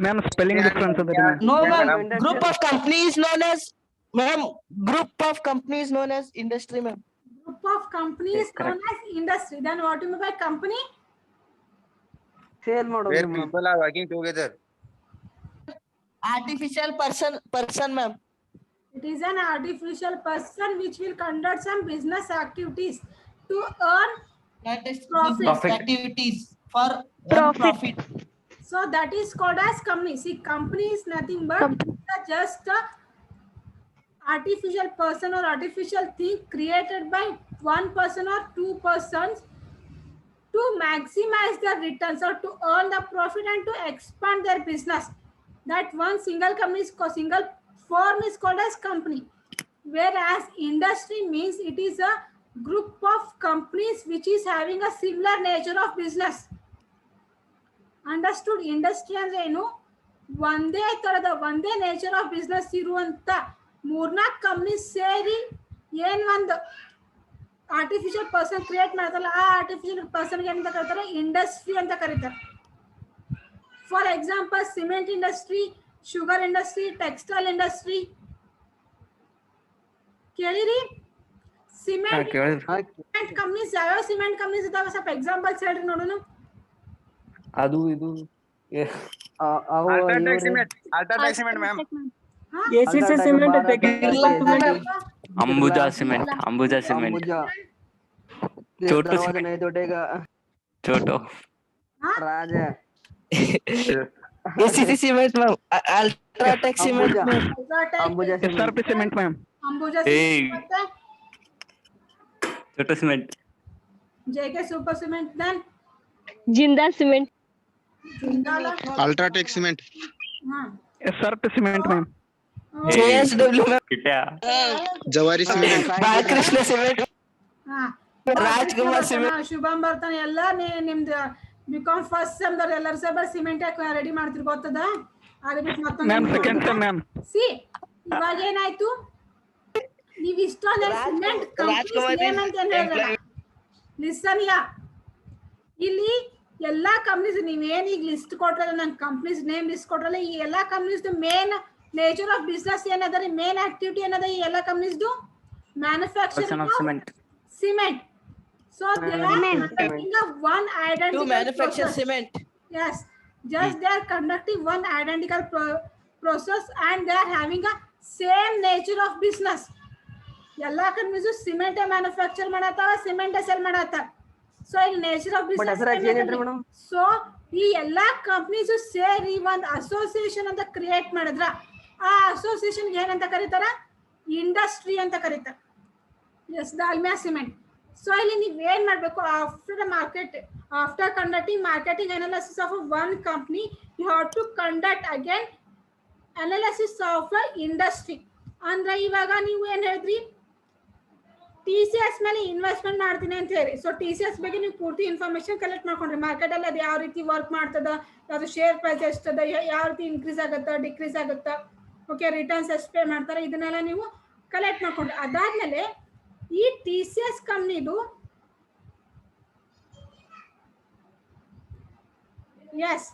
Ma'am spelling difference ಅದ ರೀ ma'am. No, ma'am. Industry. Group of companies known as, ma'am. Group of companies known as industry, ma'am. Group of companies known as industry. Then what do you mean by company? Sale ಮಾಡೋದು where madam. People are working together. Artificial person, ma'am. It is an artificial person which will conduct some business activities to earn That is Profit. business activities for Profit. profit. So that is called as company. See, company is nothing but just artificial person or artificial thing created by one person or two persons to maximize their returns or to earn the profit and to expand their business. That one single company is single firm is called as company, whereas industry means it is a group of companies which is having a similar nature of business. Understood? Industry ಅಂದ್ರೆ ಏನು? ಒಂದೇ ತರದ ಒಂದೇ nature of business ಇರುವಂತ ಮೂರ್ನಾಲ್ಕು company ಸೇರಿ ಏನ್ ಒಂದು ಆರ್ಟಿಫಿಷಿಯಲ್ ಪರ್ಸನ್ ಕ್ರಿಯೇಟ್ ಮಾಡ್ತಾರಲ್ಲ ಆ ಆರ್ಟಿಫಿಷಿಯಲ್ ಪರ್ಸನ್ಗೆ ಏನಂತ ಕರೀತಾರೆ? ಇಂಡಸ್ಟ್ರಿ ಅಂತ ಕರೀತಾರೆ. For example cement industry, sugar industry, textile industry. ಕೇಳಿರಿ? ಸಿಮೆಂಟ್ ಕಂಪ್ನೀಸ್ ಯಾವ್ಯಾವ ಸಿಮೆಂಟ್ ಕಂಪ್ನೀಸ್ ಇದಾವೆ ಸ್ವಲ್ಪ ಎಕ್ಸಾಂಪಲ್ಸ್ ಹೇಳ್ರಿ ನೋಡೋಣ. ಅದು ಇದು Ultratech Cement, ma'am. Ambuja cement छोटू छोटो राज ACC cement ma'am, Ultratech cement ma'am, Ambuja SRP cement ma'am. Ambuja ಏಯ್. ಮತ್ತೆ छोटो cement JK Super Cement, then जिंदा cement, Jindal. Ultratech Cement. SRP cement ma'am. JSW ma'am, किट्या Jawari Cement. Balakrishna cement, Rajkumar cement. Shubham ಬರ್ತಾನೆ ಎಲ್ಲ ನಿಮ್ದು ಬಿಕಾಮ್ ಫಸ್ಟ್ ಸೆಮ್ ದವ್ರು ಎಲ್ಲರೂ ಸೇರಿ ಸಿಮೆಂಟ್ ರೆಡಿ ಮಾಡ್ತಿರ್ ಗೊತ್ತದ? ಅದು ಬಿಟ್ಟು ಮ್ಯಾಮ್ ಮತ್ತೊಂದು ಸೆಕೆಂಡ್ ಸೆಮ್ ಮ್ಯಾಮ್. ಸಿ ಇವಾಗ ಏನಾಯ್ತು? ನೀವು ಇಷ್ಟೊಂದು ಸಿಮೆಂಟ್ ಕಂಪನೀಸ್ ನೇಮ್ ಅಂತ ಏನ್ ಹೇಳಿದ್ರಲ್ಲ, ಲಿಸನ್ ಯಾ, ಇಲ್ಲಿ ಎಲ್ಲಾ ಕಂಪನೀಸ್ ನೀವೇನ್ ಈಗ ಲಿಸ್ಟ್ ಕೊಟ್ರಲ್ಲ, ನನ್ ಕಂಪನೀಸ್ ನೇಮ್ ಲಿಸ್ಟ್ ಕೊಟ್ರಲ್ಲ, ಈ ಎಲ್ಲಾ companies main nature of business ಏನದ ರೀ? ಮೇನ್ ಆಕ್ಟಿವಿಟಿ ಏನದ ಈ ಎಲ್ಲಾ companies manufacturing of cement cement. So they are conducting a one To identical manufacture process. cement. Yes, just they are conducting one identical process and they are having a same nature of business. ಎಲ್ಲಾ companies cement manufacture ಮಾಡತ್ತಾವ, cement sell ಮಾಡತ್ತಾವ. So ಇಲ್ಲಿ nature of but ಹೆಸರು ಏನ್ರಿ business. Madam? So ಈ ಎಲ್ಲಾ companies ಸೇರಿ ಒಂದು ಅಸೋಸಿಯೇಷನ್ ಅಂತ ಕ್ರಿಯೇಟ್ ಮಾಡಿದ್ರ ಆ ಅಸೋಸಿಯೇಷನ್ ಏನಂತ ಕರೀತಾರ? ಇಂಡಸ್ಟ್ರಿ ಅಂತ ಕರೀತಾರ. S, Dalmia cement. ಸೊ ಇಲ್ಲಿ ನೀವು ಏನ್ ಮಾಡ್ಬೇಕು? After conducting marketing analysis of one company, you have to conduct again analysis of a industry. ಅಂದ್ರೆ ಇವಾಗ ನೀವು ಏನ್ ಹೇಳಿದ್ರಿ? TCS ಮೇಲೆ ಇನ್ವೆಸ್ಟ್ಮೆಂಟ್ ಮಾಡ್ತೀನಿ ಅಂತ ಹೇಳಿ. ಸೊ TCS ಬಗ್ಗೆ ನೀವು ಪೂರ್ತಿ ಇನ್ಫಾರ್ಮೇಶನ್ ಕಲೆಕ್ಟ್ ಮಾಡ್ಕೊಂಡ್ರಿ, ಮಾರ್ಕೆಟ್ ಅಲ್ಲಿ ಅದು ಯಾವ ರೀತಿ ವರ್ಕ್ ಮಾಡ್ತದ, ಯಾವ್ದು ಶೇರ್ ಪ್ರೈಸ್ ಎಷ್ಟದ, ಯಾವ ರೀತಿ ಇನ್ಕ್ರೀಸ್ ಆಗುತ್ತಾ, ಡಿಕ್ರೀಸ್ ಆಗುತ್ತಾ, ಓಕೆ, ರಿಟರ್ನ್ಸ್ ಎಷ್ಟು ಪೇ ಮಾಡ್ತಾರೆ, ಇದನ್ನೆಲ್ಲ ನೀವು ಕಲೆಕ್ಟ್ ಮಾಡ್ಕೊಂಡ್ರಿ. ಅದಾದ್ಮೇಲೆ ಈ TCS ಕಂಪ್ನಿದು ಎಸ್,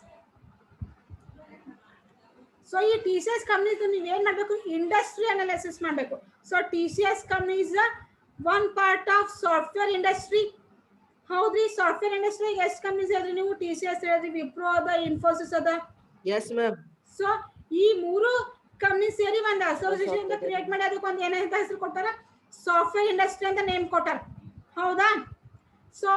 ಸೊ ಈ TCS ಕಂಪ್ನಿದು ನೀವು ಏನ್ ಮಾಡ್ಬೇಕು? ಇಂಡಸ್ಟ್ರಿ ಅನಾಲಿಸಿಸ್ ಮಾಡ್ಬೇಕು. So TCS company is one part of software industry. ಹೌದ್ರಿ, ಸಾಫ್ಟ್ವೇರ್ ಇಂಡಸ್ಟ್ರಿ ಎಷ್ಟು ಕಂಪ್ನೀಸ್ ಹೇಳಿದ್ರಿ ನೀವು? TCS ಹೇಳಿದ್ರಿ, ವಿಪ್ರೋ ಅದ, ಇನ್ಫೋಸಿಸ್ ಅದ. Yes ma'am. ಸೊ ಈ ಮೂರು ಕಂಪ್ನಿ ಸೇರಿ ಒಂದು ಅಸೋಸಿಯೇಷನ್ ಅಂತ ಕ್ರಿಯೇಟ್ ಮಾಡಿ ಅದಕ್ಕೆ ಒಂದು ಏನಂತ ಹೆಸರು ಕೊಟ್ಟಾರ? ಸಾಫ್ಟ್ವೇರ್ ಇಂಡಸ್ಟ್ರಿ ಅಂತ ನೇಮ್ ಕೊಟ್ಟಾರ. ಹೌದಾ? ಸೊ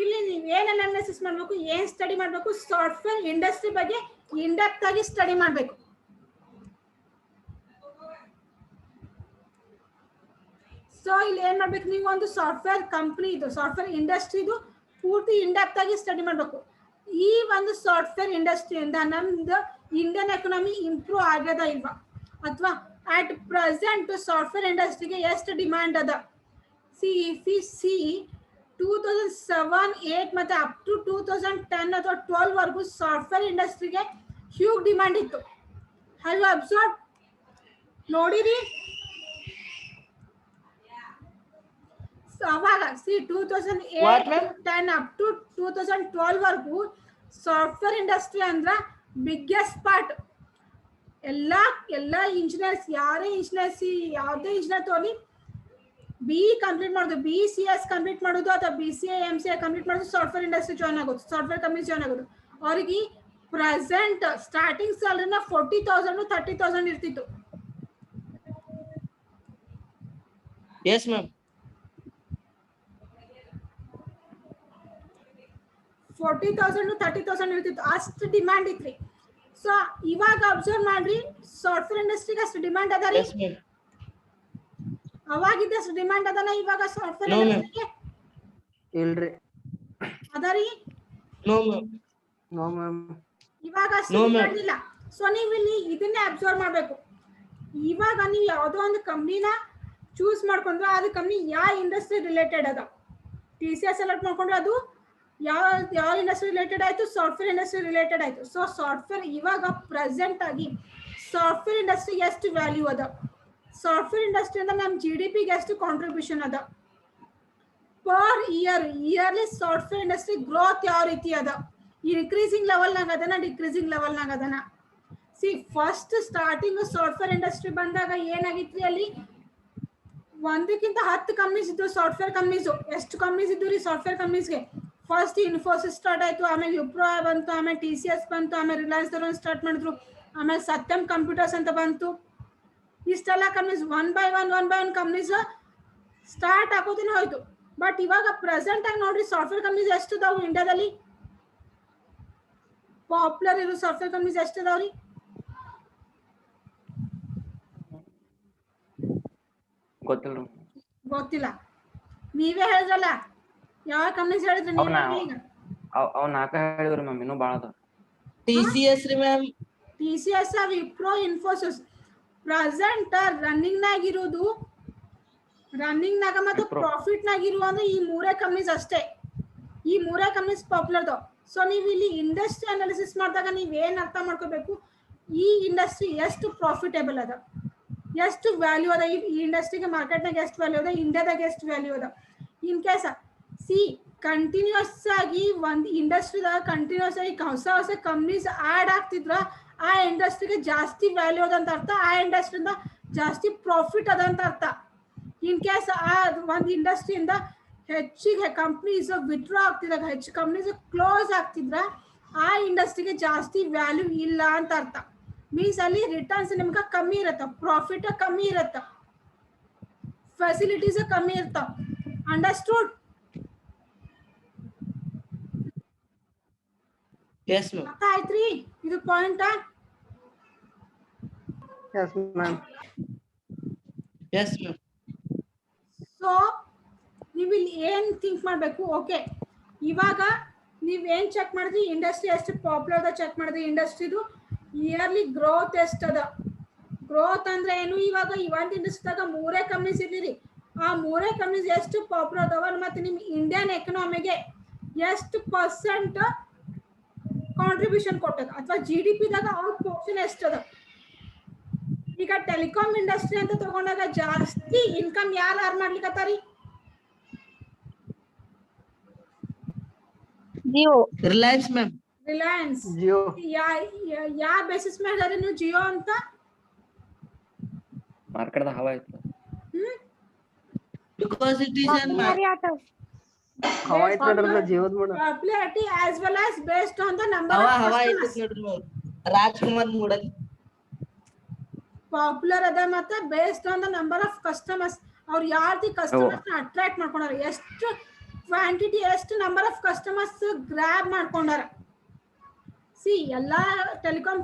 ಇಲ್ಲಿ ನೀವು ಏನ್ ಅನಾಲಿಸಿಸ್ ಮಾಡ್ಬೇಕು, ಏನ್ ಸ್ಟಡಿ ಮಾಡ್ಬೇಕು? ಸಾಫ್ಟ್ವೇರ್ ಇಂಡಸ್ಟ್ರಿ ಬಗ್ಗೆ ಇನ್ ಡೆಪ್ತ್ ಆಗಿ ಸ್ಟಡಿ ಮಾಡ್ಬೇಕು. ಸೊ ಇಲ್ಲಿ ಏನ್ ಮಾಡ್ಬೇಕು? ನೀವು ಒಂದು ಸಾಫ್ಟ್ವೇರ್ ಕಂಪ್ನಿ ಇದು ಸಾಫ್ಟ್ವೇರ್ ಇಂಡಸ್ಟ್ರಿದು ಪೂರ್ತಿ ಇನ್ ಡೆಪ್ತ್ ಆಗಿ ಸ್ಟಡಿ ಮಾಡ್ಬೇಕು. ಈ ಒಂದು ಸಾಫ್ಟ್ವೇರ್ ಇಂಡಸ್ಟ್ರಿಯಿಂದ ನಮ್ದು ಇಂಡಿಯನ್ ಎಕಾನಮಿ ಇಂಪ್ರೂವ್ ಆಗ್ಯದ ಇಲ್ವಾ, ಅಥವಾ ಅಟ್ ಪ್ರೆಸೆಂಟ್ ಸಾಫ್ಟ್ವೇರ್ ಇಂಡಸ್ಟ್ರಿಗೆ ಎಷ್ಟು ಡಿಮ್ಯಾಂಡ್ ಅದ? ಸಿ ಇಫ್ ಯು ಸಿ 2007-8 ಮತ್ತೆ ಅಪ್ ಟು 2010 ಅಥವಾ 12 ವರೆಗೂ ಸಾಫ್ಟ್ವೇರ್ ಇಂಡಸ್ಟ್ರಿಗೆ ಹ್ಯೂಜ್ ಡಿಮ್ಯಾಂಡ್ ಇತ್ತು. Have you observe? ನೋಡಿರಿ ಅವಾಗ ಸಿ 2008-10 ಅಪ್ ಟು 2012 ವರೆಗೂ ಸಾಫ್ಟ್ವೇರ್ ಇಂಡಸ್ಟ್ರಿ ಅಂದ್ರ ಬಿಗ್ಗೆಸ್ಟ್ ಪಾರ್ಟ್. ಎಲ್ಲ ಇಂಜಿನಿಯರ್ಸ್, ಯಾರೇ ಇಂಜಿನಿಯರ್ಸ್, ಯಾವುದೇ ಇಂಜಿನಿಯರ್ ತಗೊಳ್ಳಿ, BE ಕಂಪ್ಲೀಟ್ ಮಾಡೋದು, BCS ಕಂಪ್ಲೀಟ್ ಮಾಡೋದು ಅಥವಾ BCA MCA ಕಂಪ್ಲೀಟ್ ಮಾಡೋದು ಸಾಫ್ಟ್ವೇರ್ ಇಂಡಸ್ಟ್ರಿ ಜಾಯ್ನ್ ಆಗೋದು, ಸಾಫ್ಟ್ವೇರ್ ಕಂಪ್ನಿ ಜಾಯ್ನ್ ಆಗೋದು. ಅವ್ರಿಗೆ ಪ್ರೆಸೆಂಟ್ ಸ್ಟಾರ್ಟಿಂಗ್ ಸ್ಯಾಲರಿನ 40,000 30,000 ಇರ್ತಿತ್ತು. Yes ma'am. 40,000 30,000 ಇರ್ತಿತ್ತು, ಅಷ್ಟು ಡಿಮ್ಯಾಂಡ್ ಇತ್ರಿ. ಸೊ ಇವಾಗ ಅಬ್ಸರ್ವ್ ಮಾಡ್ರಿ, ಸಾಫ್ಟ್ವೇರ್ ಇಂಡಸ್ಟ್ರಿಗೆ ಅಷ್ಟು ಡಿಮ್ಯಾಂಡ್ ಅದ ರೀ. Yes ma'am. ಅವಾಗಿದ್ದಷ್ಟು ಡಿಮಾಂಡ್ ಅದನ ಇವಾಗ ಸಾಫ್ಟ್ವೇರ್ No, ma'am. ಇಂಡಸ್ಟ್ರಿಗೆ ಇಲ್ರಿ ಅದರಿ No, ma'am. ನೋ ಮ್ಯಾಮ್ ಇವಾಗ ಅಷ್ಟು No, ma'am. ಡಿಮಾಂಡ್ ಇಲ್ಲ. ಸೊ ನೀವು ಇಲ್ಲಿ ಇದನ್ನೇ ಅಬ್ಸರ್ವ್ ಮಾಡಬೇಕು. ಇವಾಗ ನೀವು ಯಾವುದೋ ಒಂದು ಕಂಪ್ನಿನ ಚೂಸ್ ಮಾಡ್ಕೊಂಡ್ರೆ ಅದು ಕಂಪ್ನಿ ಯಾವ ಇಂಡಸ್ಟ್ರಿ ರಿಲೇಟೆಡ್ ಅದ. TCS ಸೆಲೆಕ್ಟ್ ಮಾಡ್ಕೊಂಡ್ರೆ ಅದು ಯಾವ ಇಂಡಸ್ಟ್ರಿ ರಿಲೇಟೆಡ್ ಆಯ್ತು, ಸಾಫ್ಟ್ವೇರ್ ಇಂಡಸ್ಟ್ರಿ ರಿಲೇಟೆಡ್ ಆಯ್ತು. ಸೊ ಸಾಫ್ಟ್ವೇರ್ ಇವಾಗ ಪ್ರೆಸೆಂಟ್ ಆಗಿ ಸಾಫ್ಟ್ವೇರ್ ಇಂಡಸ್ಟ್ರಿಗೆ ಎಷ್ಟು ವ್ಯಾಲ್ಯೂ ಅದ, ಸಾಫ್ಟ್ವೇರ್ ಇಂಡಸ್ಟ್ರಿಯಿಂದ ನಮ್ಮ GDPಗೆ ಎಷ್ಟು ಕಾಂಟ್ರಿಬ್ಯೂಷನ್ ಅದ, per yearly software industry growth ಯಾವ ರೀತಿ ಅದ, ಇನ್ಕ್ರೀಸಿಂಗ್ ಲೆವೆಲ್ನಾಗ ಅದನ ಡಿಕ್ರೀಸಿಂಗ್ ಲೆವೆಲ್ನಾಗ ಅದನ. C first starting software industry ಬಂದಾಗ ಏನಾಗಿತ್ರಿ, ಅಲ್ಲಿ 1ಕ್ಕಿಂತ 10 ಕಂಪ್ನೀಸ್ ಇದ್ದು ಸಾಫ್ಟ್ವೇರ್ ಕಂಪ್ನೀಸು. ಎಷ್ಟು ಕಂಪ್ನೀಸ್ ಇದ್ದು ರೀ ಸಾಫ್ಟ್ವೇರ್ ಕಂಪ್ನೀಸ್ಗೆ? ಫಸ್ಟ್ ಇನ್ಫೋಸಿಸ್ ಸ್ಟಾರ್ಟ್ ಆಯ್ತು, ಆಮೇಲೆ ವಿಪ್ರೋ ಬಂತು, ಆಮೇಲೆ TCS ಬಂತು, ಆಮೇಲೆ ರಿಲಯನ್ಸ್ ದವರು ಸ್ಟಾರ್ಟ್ ಮಾಡಿದ್ರು, ಆಮೇಲೆ ಸತ್ಯಂ ಕಂಪ್ಯೂಟರ್ಸ್ ಅಂತ ಬಂತು. ಇಷ್ಟೆಲ್ಲ companies one by one companies start ಆಗೋದಿನ ಹೋಯ್ತು. ಬಟ್ ಇವಾಗ ಪ್ರೆಸೆಂಟ್ ಆಗಿ ನೋಡ್ರಿ ಸಾಫ್ಟ್ವೇರ್ ಕಂಪ್ನೀಸ್ ಎಷ್ಟು ಅದಾವು ಇಂಡಿಯಾದಲ್ಲಿ, ಪಾಪ್ಯುಲರ್ ಇರೋ ಸಾಫ್ಟ್ವೇರ್ ಕಂಪ್ನೀಸ್ ಎಷ್ಟು ಅದಾವ್ರಿ? ಗೊತ್ತಿಲ್ಲ ಗೊತ್ತಿಲ್ಲ. ನೀವೇ ಹೇಳಿದ್ರಲ್ಲ, ಯಾವ ಕಂಪ್ನೀಸ್ ಹೇಳಿದ್ರಿ ನೀವೇ ಅವ್ನ- ಹೇಳಿ ಈಗ. ಅವ್ ನಾಲ್ಕ ಹೇಳಿವ್ರಿ ಮ್ಯಾಮ್, ಇನ್ನೂ ಭಾಳ ಅದಾವ. TCS ರೀ ma'am. TCS, Wipro, Infosys present running ನಾಗ ಇರೋದು, ರನ್ನಿಂಗ್ ನಾಗ ಮತ್ತು ವಿಪ್ರೋ. ಪ್ರಾಫಿಟ್ ನಾಗ ಇರುವ ಅಂದ್ರೆ ಈ ಮೂರೇ ಕಂಪ್ನೀಸ್ ಅಷ್ಟೇ. ಈ ಮೂರೇ ಕಂಪ್ನೀಸ್ ಪಾಪ್ಯುಲರ್. ಸೊ ನೀವು ಇಲ್ಲಿ ಇಂಡಸ್ಟ್ರಿ ಅನಾಲಿಸಿಸ್ ಮಾಡಿದಾಗ ನೀವು ಏನ್ ಅರ್ಥ ಮಾಡ್ಕೋಬೇಕು, ಈ ಇಂಡಸ್ಟ್ರಿ ಎಷ್ಟು ಪ್ರಾಫಿಟೇಬಲ್ ಅದ, ಎಷ್ಟು ವ್ಯಾಲ್ಯೂ ಅದ, ಈ ಇಂಡಸ್ಟ್ರಿಗೆ ಮಾರ್ಕೆಟ್ನಾಗ ಎಷ್ಟು ವ್ಯಾಲ್ಯೂ ಅದ, ಇಂಡಿಯಾದಾಗ ಎಷ್ಟು ವ್ಯಾಲ್ಯೂ ಅದ. ಇನ್ ಕೇಸ್ ಸಿ ಕಂಟಿನ್ಯೂಸ್ ಆಗಿ ಒಂದು ಇಂಡಸ್ಟ್ರಿದಾಗ ಕಂಟಿನ್ಯೂಸ್ ಆಗಿ ಹೊಸ ಕಂಪ್ನೀಸ್ ಆಡ್ ಆಗ್ತಿದ್ರ ಆ ಇಂಡಸ್ಟ್ರಿಗೆ ಜಾಸ್ತಿ ವ್ಯಾಲ್ಯೂ ಅದಂತ ಅರ್ಥ, ಆ ಇಂಡಸ್ಟ್ರಿಯಿಂದ ಜಾಸ್ತಿ ಪ್ರಾಫಿಟ್ ಅದಂತ ಅರ್ಥ. ಇನ್ ಕೇಸ್ ಆ ಒಂದು ಇಂಡಸ್ಟ್ರಿಯಿಂದ ಹೆಚ್ಚಿಗೆ ಕಂಪ್ನೀಸ್ ವಿಡ್ರಾ ಆಗ್ತಿದಾಗ, ಹೆಚ್ಚು ಕಂಪ್ನೀಸ್ ಕ್ಲೋಸ್ ಆಗ್ತಿದ್ರ ಆ ಇಂಡಸ್ಟ್ರಿಗೆ ಜಾಸ್ತಿ ವ್ಯಾಲ್ಯೂ ಇಲ್ಲ ಅಂತ ಅರ್ಥ. ಮೀನ್ಸ್ ಅಲ್ಲಿ ರಿಟರ್ನ್ಸ್ ನಿಮ್ಗೆ ಕಮ್ಮಿ ಇರತ್ತ, ಪ್ರಾಫಿಟ್ ಕಮ್ಮಿ ಇರತ್ತ, ಫೆಸಿಲಿಟೀಸ್ ಕಮ್ಮಿ ಇರ್ತಾವ. ಅಂಡರ್ಸ್ಟೂಡ್? Yes, ma'am. ಅರ್ಥ ಆಯ್ತ್ರಿ ಇದು point? S ma'am. Yes, ma'am. So ನೀವು ಇಲ್ಲಿ ಏನ್ ಥಿಂಕ್ ಮಾಡಬೇಕು, ಓಕೆ ಇವಾಗ ನೀವು ಏನ್ ಚೆಕ್ ಮಾಡಿದ್ರಿ, ಇಂಡಸ್ಟ್ರಿ ಎಷ್ಟು ಪಾಪ್ಯುಲರ್ ಅದ ಚೆಕ್ ಮಾಡಿದ್ರಿ, ಇಂಡಸ್ಟ್ರಿದು ಇಯರ್ಲಿ ಗ್ರೋತ್ ಎಷ್ಟದ. ಗ್ರೋತ್ ಅಂದ್ರೆ ಏನು, ಇವಾಗ ಈ ಒಂದು ಇಂಡಸ್ಟ್ರಿದಾಗ ಮೂರೇ ಕಂಪ್ನೀಸ್ ಇದ್ದೀರಿ, ಆ ಮೂರೇ ಕಂಪ್ನೀಸ್ ಎಷ್ಟು ಪಾಪ್ಯುಲರ್ ಅದಾವ ಮತ್ತೆ ನಿಮ್ಮ ಇಂಡಿಯನ್ ಎಕನಾಮಿಗೆ ಎಷ್ಟು ಪರ್ಸೆಂಟ್ ಕಾಂಟ್ರಿಬ್ಯೂಷನ್ ಕೊಟ್ಟದ, ಅಥವಾ GDPದಾಗ ಅವ್ರ ಪೋರ್ಷನ್ ಎಷ್ಟದ. ಈಗ ಟೆಲಿಕಾಂ ಇಂಡಸ್ಟ್ರಿ ಅಂತ ತಗೊಂಡಾಗ ಜಾಸ್ತಿ ಇನ್ಕಮ್ ಯಾರು ಅರ್ನ್ ಮಾಡ್ಲಿಕ್ಕತ್ತಾರಿ? Jio. Reliance, ma'am. Reliance. Jio. ಯಾವ ಬೇಸಿಸ್ ಮೇಲೆ ಅದ್ರಿ ನೀವು ಜಿಯೋ ಅಂತ? ಮಾರ್ಕೆಟ್ದಾಗ ಹವಾ ಐತಿ. Because it is an ಹವಾ ಐತಿ ನೋಡ್ರಲ್ಲ ಜಿಯೋದ್ ಮಾಡ. Popularity as well as based on the number ಹವಾ ಆಫ್ ಹವಾ ಐತಿ ಕಸ್ಟಮರ್ಸ್. ನೋಡ್ರಿ ma'am. ರಾಜ್ಕುಮಾರ್ ನೋಡಕ್ ಪಾಪ್ಯುಲರ್ ಅದ ಮತ್ತೆ based on the number of customers. ಅವ್ರು ಯಾರ್ದಿ ಕಸ್ಟಮರ್ಸ್ ಅಟ್ರಾಕ್ಟ್ ಮಾಡ್ಕೊಂಡಾರ, ಎಷ್ಟು ಕ್ವಾಂಟಿಟಿ, ಎಷ್ಟು ನಂಬರ್ ಆಫ್ ಕಸ್ಟಮರ್ಸ್ ಗ್ರಾಬ್ ಮಾಡ್ಕೊಂಡಾರ. ಸಿ ಎಲ್ಲಾ ಟೆಲಿಕಾಂ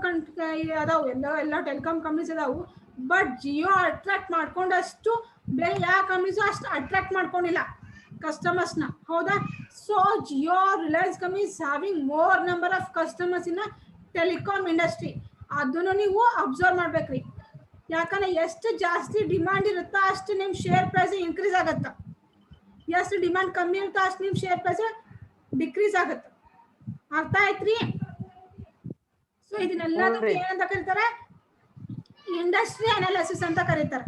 ಅದಾವು, ಎಲ್ಲ ಟೆಲಿಕಾಂ ಕಂಪ್ನೀಸ್ ಅದಾವು, ಬಟ್ ಜಿಯೋ ಅಟ್ರಾಕ್ಟ್ ಮಾಡ್ಕೊಂಡಷ್ಟು ಬೇರೆ ಯಾವ ಕಂಪ್ನೀಸು ಅಷ್ಟು ಅಟ್ರಾಕ್ಟ್ ಮಾಡ್ಕೊಂಡಿಲ್ಲ ಕಸ್ಟಮರ್ಸ್ನ, ಹೌದಾ? So Jio, Reliance companies having more number of customers in telecom industry. ಅದನ್ನು ನೀವು ಅಬ್ಸರ್ವ್ ಮಾಡ್ಬೇಕ್ರಿ. ಯಾಕಂದ್ರೆ ಎಷ್ಟು ಜಾಸ್ತಿ ಡಿಮಾಂಡ್ ಇರುತ್ತೋ ಅಷ್ಟು ನಿಮ್ಮ ಶೇರ್ ಪ್ರೈಸ್ ಇನ್ಕ್ರೀಸ್ ಆಗತ್ತ, ಎಷ್ಟು ಡಿಮಾಂಡ್ ಕಮ್ಮಿ ಇರುತ್ತೋ ಅಷ್ಟು ನಿಮ್ಮ ಶೇರ್ ಪ್ರೈಸ್ ಡಿಕ್ರೀಸ್ ಆಗತ್ತ. ಅರ್ಥ ಆಯ್ತ್ರಿ? ಸೊ ಇದನ್ನೆಲ್ಲದಕ್ಕೆ ಏನಂತ ಕರೀತಾರೆ? ಇಂಡಸ್ಟ್ರಿ ಅನಾಲಿಸಿಸ್ ಅಂತ ಕರೀತಾರೆ.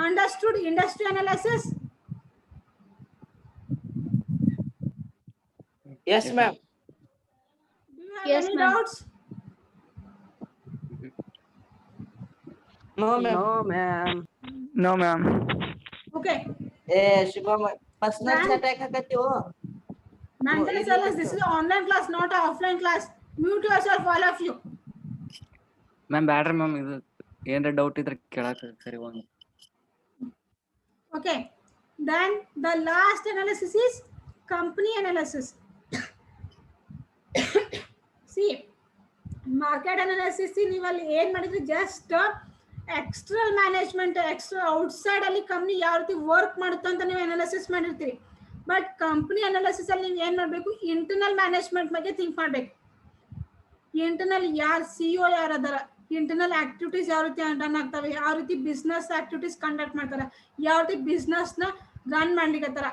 Understood? Industry analysis. Yes, ma'am. Do you have Yes, any ma'am. doubts? No, ma'am. No ma'am. No, ma'am. Okay. Shubham personal Ma'am. Attack ಆಗತ್ತೀವೋ. Mental silence. This is an online class, not an offline class. Mute yourself, all of you. Ma'am ಬ್ಯಾಡ್ರಿ ma'am, ಇದು ಏನ್ರ doubt ಇದ್ರೆ ಕೇಳಾಕ ಸರಿ ಒಂದು. Okay. Then the last analysis is company analysis. See, market analysis ನೀವಲ್ಲಿ ಏನ್ ಮಾಡಿದ್ರಿ, ಜಸ್ಟ್ ಎಕ್ಸ್ಟರ್ನಲ್ ಮ್ಯಾನೇಜ್ಮೆಂಟ್ ಔಟ್ಸೈಡ್ ಅಲ್ಲಿ ಕಂಪ್ನಿ ಯಾವ ರೀತಿ ವರ್ಕ್ ಮಾಡುತ್ತೆ ಅಂತ ನೀವು ಅನಾಲಿಸಿಸ್ ಮಾಡಿರ್ತೀರಿ. ಬಟ್ ಕಂಪ್ನಿ ಅನಾಲಿಸಿಸ್ ಅಲ್ಲಿ ನೀವು ಏನ್ ಮಾಡ್ಬೇಕು, ಇಂಟರ್ನಲ್ ಮ್ಯಾನೇಜ್ಮೆಂಟ್ ಬಗ್ಗೆ ಥಿಂಕ್ ಮಾಡ್ಬೇಕು. ಇಂಟರ್ನಲ್ ಯಾರು ಸಿಇಒ ಯಾರು ಅದಾರ, ಇಂಟರ್ನಲ್ ಆಕ್ಟಿವಿಟೀಸ್ ಯಾವ ರೀತಿ ರನ್ ಆಗ್ತವೆ, ಯಾವ ರೀತಿ ಬಿಸ್ನೆಸ್ ಆಕ್ಟಿವಿಟೀಸ್ ಕಂಡಕ್ಟ್ ಮಾಡ್ತಾರ, ಯಾವ ರೀತಿ ಬಿಸ್ನೆಸ್ ನ ರನ್ ಮಾಡ್ಲಿಕ್ಕತ್ತಾರ,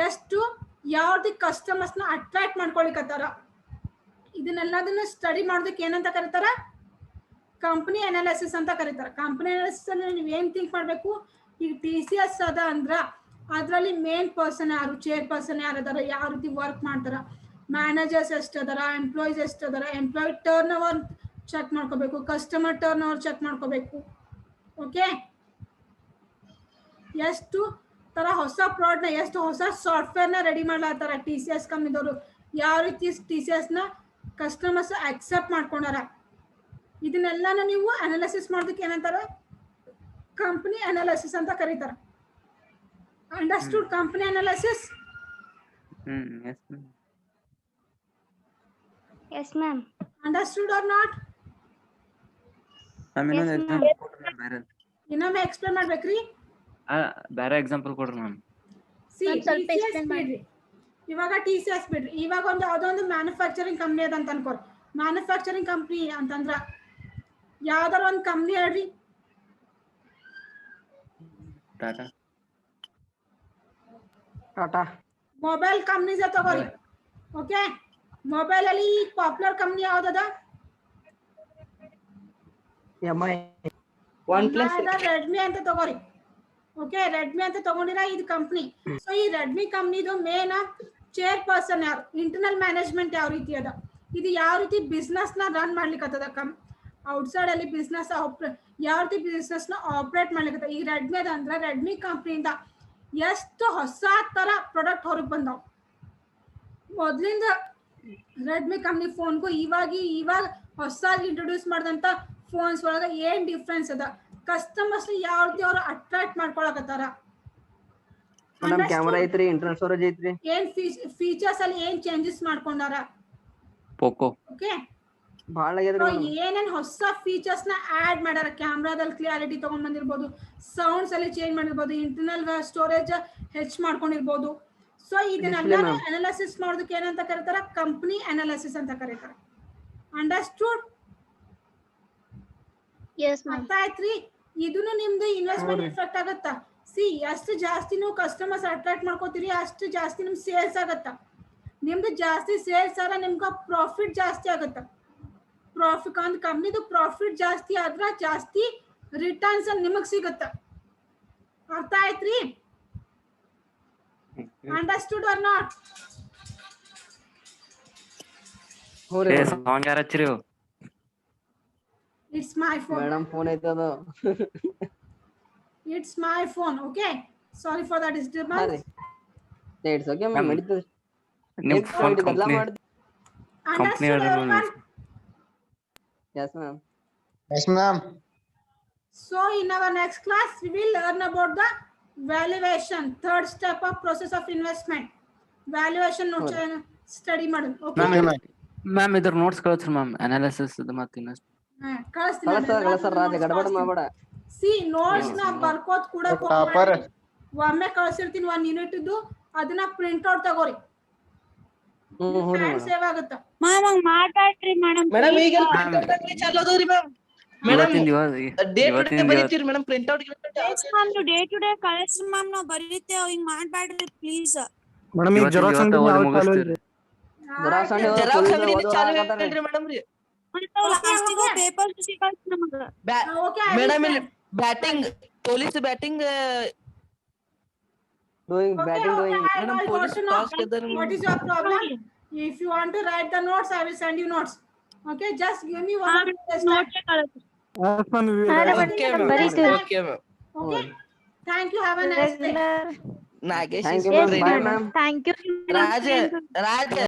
ಎಷ್ಟು ಯಾವ ರೀತಿ ಕಸ್ಟಮರ್ಸ್ ನ ಅಟ್ರಾಕ್ಟ್ ಮಾಡ್ಕೊಳಿಕತ್ತಾರ, ಇದನ್ನೆಲ್ಲದನ್ನ ಸ್ಟಡಿ ಮಾಡೋದಕ್ಕೆ ಏನಂತ ಕರೀತಾರ, ಕಂಪನಿ ಅನಾಲಿಸಿಸ್ ಅಂತ ಕರೀತಾರೆ. ಕಂಪನಿ ಅನಾಲಿಸಿಸ್ ಅಲ್ಲಿ ನೀವು ಏನ್ ಥಿಂಕ್ ಮಾಡ್ಬೇಕು, ಈಗ TCS ಅದ ಅಂದ್ರ ಅದ್ರಲ್ಲಿ ಮೇನ್ ಪರ್ಸನ್ ಯಾರು, ಚೇರ್ ಪರ್ಸನ್ ಯಾರು ಅದಾರ, ಯಾವ ರೀತಿ ವರ್ಕ್ ಮಾಡ್ತಾರ, ಮ್ಯಾನೇಜರ್ಸ್ ಎಷ್ಟು ಅದಾರ, ಎಂಪ್ಲಾಯೀಸ್ ಎಷ್ಟು ಅದಾರ, ಎಂಪ್ಲಾಯ್ ಟರ್ನ್ ಓವರ್ ಚೆಕ್ ಮಾಡ್ಕೋಬೇಕು, ಕಸ್ಟಮರ್ ಟರ್ನ್ ಓವರ್ ಚೆಕ್ ಮಾಡ್ಕೋಬೇಕು. ಓಕೆ, ಎಷ್ಟು ತರ ಹೊಸ ಪ್ರಾಡಕ್ಟ್ ನ, ಎಷ್ಟು ಹೊಸ ಸಾಫ್ಟ್ವೇರ್ ನ ರೆಡಿ ಮಾಡ್ಲಾತಾರ TCS ಕಂಪ್ನಿದವರು, ಯಾವ ರೀತಿ TCS ನ ಕಸ್ಟಮರ್ಸ್ ಅಕ್ಸೆಪ್ಟ್ ಮಾಡ್ಕೊಂಡಾರ, ಇದನ್ನೆಲ್ಲಾನು ನೀವು ಅನಾಲಿಸಿಸ್ ಮಾಡೋದಕ್ಕೆ ಏನಂತಾರ, ಕಂಪನಿ ಅನಾಲಿಸಿಸ್ ಅಂತ ಕರೀತಾರ. Understood company analysis? Yes ma'am. Yes, ma'am. Understood or not? Ma'am ಇನ್ನೊಂದು Yes, ಎಕ್ಸಾಂಪಲ್ ಕೊಡ್ರಿ ಮ್ಯಾಮ್ ಬೇರೆ. ಇನ್ನೊಮ್ಮೆ ಎಕ್ಸ್ಪ್ಲೇನ್ ಮಾಡ್ಬೇಕ್ರಿ? ಬೇರೆ ಎಕ್ಸಾಂಪಲ್ ಕೊಡ್ರಿ ಮ್ಯಾಮ್. ಒಂದ್ ಸ್ವಲ್ಪ TCS explain ಮಾಡಿ. ಬಿಡ್ರಿ, ಇವಾಗ TCS ಬಿಡ್ರಿ, ಇವಾಗ ಒಂದು ಯಾವುದೋ ಒಂದು ಮ್ಯಾನುಫ್ಯಾಕ್ಚರಿಂಗ್ ಕಂಪ್ನಿ ಅದ ಅಂತ ಅನ್ಕೋರಿ. ಮ್ಯಾನುಫ್ಯಾಕ್ಚರಿಂಗ್ ಕಂಪ್ನಿ ಅಂತಂದ್ರ ಯಾವ್ದಾರ ಒಂದು ಕಂಪ್ನಿ ಹೇಳ್ರಿ. ಟಾಟಾ. ಟಾಟಾ. ಮೊಬೈಲ್ ಕಂಪ್ನೀಸ್ ತಗೋರಿ. ಓಕೆ, ಮೊಬೈಲ್ ಅಲ್ಲಿ ಪಾಪ್ಯುಲರ್ ಕಂಪ್ನಿ ಯಾವ್ದದ? MI. OnePlus. ರೆಡ್ಮಿ ಅಂತ ತಗೋರಿ. ಓಕೆ, ರೆಡ್ಮಿ ಅಂತ ತಗೊಂಡಿರ ಇದು ಕಂಪ್ನಿ. ಸೊ ಈ ರೆಡ್ಮಿ ಕಂಪ್ನಿದು ಮೇನ್ ಚೇರ್ ಪರ್ಸನ್ ಯಾರು, ಇಂಟರ್ನಲ್ ಮ್ಯಾನೇಜ್ಮೆಂಟ್ ಯಾವ ರೀತಿ ಅದ, ಇದು ಯಾವ ರೀತಿ ಬಿಸ್ನೆಸ್ ನ ರನ್ ಮಾಡ್ಲಿಕ್ಕತ್ತದ, ಔಟ್ಸೈಡ್ ಅಲ್ಲಿ ಬಿಸ್ನೆಸ್ ಯಾವ ರೀತಿ ಬಿಸ್ನೆಸ್ ನ ಆಪರೇಟ್ ಮಾಡ್ಲಿಕ್ಕತ್ತ. ಈ ರೆಡ್ಮಿ ಅದ ಅಂದ್ರೆ ರೆಡ್ಮಿ ಕಂಪ್ನಿಯಿಂದ ಎಷ್ಟು ಹೊಸ ತರ ಪ್ರಾಡಕ್ಟ್ ಹೊರಗೆ ಬಂದಾವ. ಮೊದ್ಲಿಂದ ರೆಡ್ಮಿ ಕಂಪ್ನಿ ಫೋನ್ಗೂ ಇವಾಗ ಹೊಸದಾಗಿ ಇಂಟ್ರೊಡ್ಯೂಸ್ ಮಾಡಿದಂತ ಫೋನ್ಸ್ ಒಳಗ ಏನ್ ಡಿಫ್ರೆನ್ಸ್ ಅದ, ಕಸ್ಟಮರ್ಸ್ ಯಾವ ರೀತಿ ಅವ್ರು ಅಟ್ರಾಕ್ಟ್ ಮಾಡ್ಕೊಳಕತ್ತಾರ, ಮೇಡಮ್ ಕ್ಯಾಮೆರಾ ಐತ್ರಿ, ಇಂಟರ್ನಲ್ ಸ್ಟೋರೇಜ್ ಐತ್ರಿ, ಏನ್ ಫೀಚರ್ಸ್ ಅಲ್ಲಿ ಏನ್ ಚೇಂಜಸ್ ಮಾಡ್ಕೊಂಡಾರ. ಪೋಕೋ. ಓಕೆ, ಭಾಳ ಆಗ್ಯದ್ರಿ ಮೇಡಮ್. ಏನೇನ್ ಹೊಸ ಫೀಚರ್ಸ್ ನ ಆಡ್ ಮಾಡ್ಯಾರ, ಕ್ಯಾಮ್ರಾದಲ್ಲಿ ಕ್ಲಿಯಾರಿಟಿ ತಗೊಂಡ್ ಬಂದಿರ್ಬೋದು, ಸೌಂಡ್ಸ್ ಅಲ್ಲಿ ಚೇಂಜ್ ಮಾಡಿರ್ಬೋದು, ಇಂಟರ್ನಲ್ ಸ್ಟೋರೇಜ್ ಹೆಚ್ಚು ಮಾಡ್ಕೊಂಡಿರ್ಬೋದು. ಸೊ ಇದನ್ನೆಲ್ಲ ಅನಾಲಿಸಿಸ್ ಮಾಡೋದಕ್ಕೆ ಏನಂತ ಕರೀತಾರ, ಕಂಪನಿ ಅನಾಲಿಸಿಸ್ ಅಂತ ಕರೀತಾರ. ಅಂಡರ್ಸ್ಟುಡ್? Yes, ma'am. ಅರ್ಥ ಆಯ್ತ್ರಿ? ಇದನ್ನು ನಿಮ್ದು ಇನ್ವೆಸ್ಟ್ಮೆಂಟ್ ಇಫೆಕ್ಟ್ ಆಗತ್ತಾ. ಎಷ್ಟು ಜಾಸ್ತಿ ನೀವು ಕಸ್ಟಮರ್ಸ್ ಅಟ್ರಾಕ್ಟ್ ಮಾಡ್ಕೋತೀರಿ ಅಷ್ಟು ಜಾಸ್ತಿ ನಿಮ್ ಸೇಲ್ಸ್ ಆಗತ್ತ. ನಿಮ್ದು ಜಾಸ್ತಿ ಸೇಲ್ಸ್ ಆದ್ರೆ ನಿಮ್ಗೆ ಪ್ರಾಫಿಟ್ ಜಾಸ್ತಿ ಆಗತ್ತ. ಪ್ರಾಫಿಟ್ ಒಂದು ಕಂಪ್ನಿದು ಪ್ರಾಫಿಟ್ ಜಾಸ್ತಿ ಆದ್ರ ಜಾಸ್ತಿ ರಿಟರ್ನ್ಸ್ ನಿಮಗ್ ಸಿಗತ್ತ. ಅರ್ಥ ಆಯ್ತ್ರಿ? Understood or not? ಸಾಂಗ್ ಯಾರ ಹಚ್ಚಿರಿ? It's my phone. Madam phone ಐತೆ ಅದು. It's my phone. Okay, sorry for the disturbance. It's okay ma'am, ನಡೀತದೆ. ನಿಮ್ ಫೋನ್ ಬದಲಾ ಕಂಪ್ನಿ ಮಾಡಿ. Understood everyone? Yes ma'am. Yes, ma'am. So in our next class we will learn about the valuation, third step of process of investment. Valuation study ಮಾಡೋದು. Okay, ma'am ಇದ್ರ notes ಕಳಿಸ್ರಿ ma'am, analysis ಇದು ಮತ್ತೆ ಇನ್ನಷ್ಟು ಕಳಿಸ್ತಾರ ರಾಜ ಗಡಬಡ ಮಾಡಬೇಡ. C notes ನ ಬರ್ಕೋತ್ ಕೂಡ ಒಮ್ಮೆ ಕಳಿಸಿರ್ತೀನಿ 1 ಯೂನಿಟ್ ಇದ್ದು, ಅದನ್ನ ಪ್ರಿಂಟ್ ಔಟ್ ತಗೋರಿ. ಸೇವ್ ಆಗುತ್ತ. ಮಾತಾಡ್ರಿ ಮೇಡಮ್ ಈಗ ಚಾಲು ಅದವ್ರಿ ಮ್ಯಾಮ್. ಮೇಡಮ್ ಇವತ್ತಿಂದ ಬರೀತೀರಿ ಮೇಡಮ್ ಪ್ರಿಂಟ್ ಔಟ್ ನೀವು ಡೇ ಟು ಡೇ ಕಳಿಸ್ರಿ ಮ್ಯಾಮ್, ನಾವು ಬರೀತೇವೆ, ಹಿಂಗ್ ಮಾಡ್ಬ್ಯಾಡ್ರಿ ಪ್ಲೀಸ್. ಮೇಡಮ್ ಈಗ ಜೆರಾಕ್ಸ್ ಅಂಗಡಿ ಯಾವ ಚಾಲು ಇಲ್ರಿ? ಜೆರಾಕ್ಸ್ ಅಂಗಡಿ ಜೆರಾಕ್ಸ್ ಅಂಗಡಿ ಚಾಲು ಹೇಳ್ರಿ ಮೇಡಮ್ ರೀ. ಲಾಸ್ಟಿಗೆ ಪೇಪರ್ ಸಿಗಲ್ಲ ನಮಗ. ಮೇಡಮ್ ಇಲ್ಲಿ batting police batting doing batting doing. Madam police toss ಗೆದ್ದರ. What is your problem? If you want to write the notes, I will send you notes. Okay, just give me 1 or 2 days time. Yes ma'am, we will. Okay ma'am. Okay ma'am. Okay, thank you, have a nice day. Nagesh Thank is you ma'am. ready. Bye ma'am. Thank you Raja